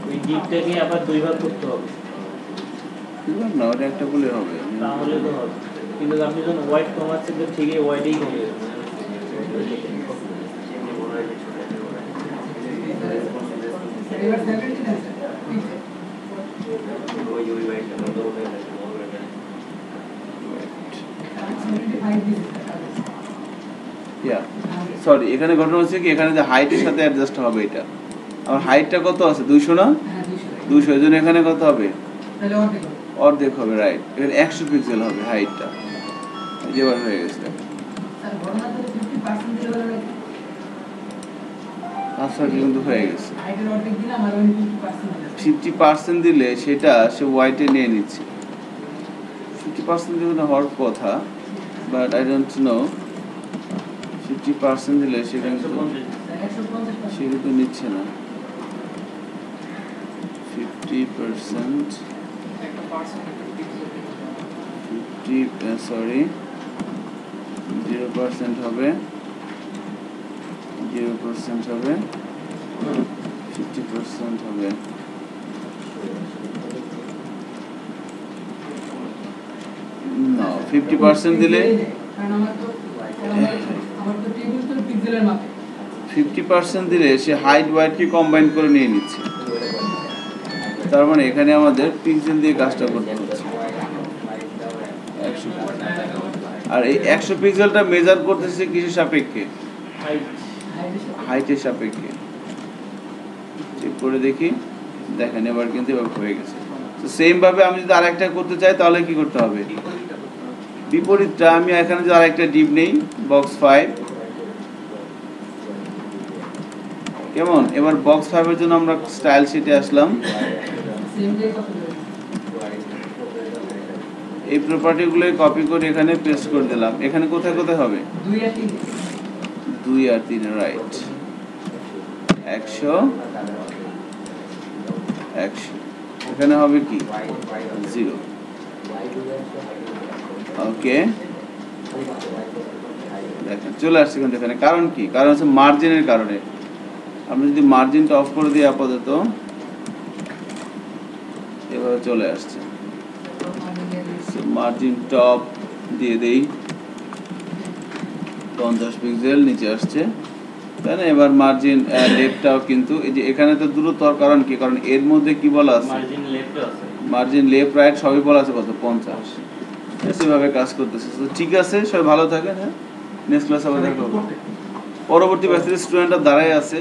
ওই ডিপটাকে আবার 2 ভাগ করতে হবে, না ওটা একটা বলে হবে। তাহলে তো হবে। কিন্তু আপনি যখন ওয়াইড কমাচ্ছেন তো ঠিকই ওয়াইডেই কমে যাবে। এবার 70 না স্যার সরি, এখানে ঘটনা হচ্ছে কি, এখানে যে হাইটের সাথে অ্যাডজাস্ট হবে এটা। আমার হাইটটা কত আছে? 200 না? হ্যাঁ 200, এর জন্য এখানে কত হবে? তাহলে অর্ধেক অর্ধেক হবে, রাইট। এখানে 100 পিক্সেল হবে হাইটটা। যেবার হয়ে গেছে। স্যার ঘটনা তো 50% দিলে হলো নাকি আচ্ছা, কিন্তু হয়ে গেছে। হাইটের অর্ধেক দিলাম আর ওই 50% দিলাম 50% দিলে সেটা সে ওয়াইটে নিয়ে নিচ্ছে। 50% দিলে হওয়ার কথা, বাট আই ডোন্ট নো। 50% দিলে সেটা কিন্তু 150 সে কিন্তু নিচ্ছে না। 50%, 0% হবে, 0% হবে। 50% হবে না 50% দিলে কারণ আমার তো টেবিল তো পিক্সেলের মাপে 50% দিলে সে হাইট ওয়াইট কি কম্বাইন করে নিয়ে নিচ্ছে, তার মানে এখানে আমাদের পিক্সেল দিয়ে কাজটা করতে হচ্ছে 100 আর এই 100 পিক্সেলটা মেজার করতেছে কিসের সাপেক্ষে, হাইটের সাপেক্ষে। চেক করে দেখি, দেখেন এবার কিন্তু এবার হয়ে গেছে। তো সেম ভাবে আমি যদি আরেকটা করতে চাই তাহলে কি করতে হবে, বিপরীতটা আমি এখানে যদি আরেকটা ডিপ নেই বক্স 5 কেমন, এবার বক্স 5 এর জন্য আমরা স্টাইল শিটে আসলাম, সেম ডে কত দেবে এই প্রপার্টিগুলো কপি করে এখানে পেস্ট করে দিলাম। এখানে কোথায় কোথায় হবে 2 আর 3 2 আর 3 রাইট 100 100 এখানে হবে কি 0 ওকে দেখেন চলে আসছে কিন্তু এখানে, কারণ কি, কারণ হচ্ছে মার্জিনের কারণে। আমরা যদি মার্জিনটা অফ করে দিই আপাতত এভাবে চলে আসছে, মার্জিন টপ দিয়ে দেই 50 পিক্সেল নিচে আসছে, তাই না। এবার মার্জিন লেফটটাও কিন্তু এই যে এখানে তো দূরত্বর কারণ কি, কারণ এর মধ্যে কি বলা আছে মার্জিন লেফট আছে, মার্জিন লেফট রাইট সবই বলা আছে কত 50, সেভাবে কাজ করতেছে। তো ঠিক আছে, সবাই ভালো থাকেন, হ্যাঁ নেক্সট ক্লাস আবার দেখা হবে। পরবর্তী ব্যাচের স্টুডেন্টরা দাঁড়ায় আছে।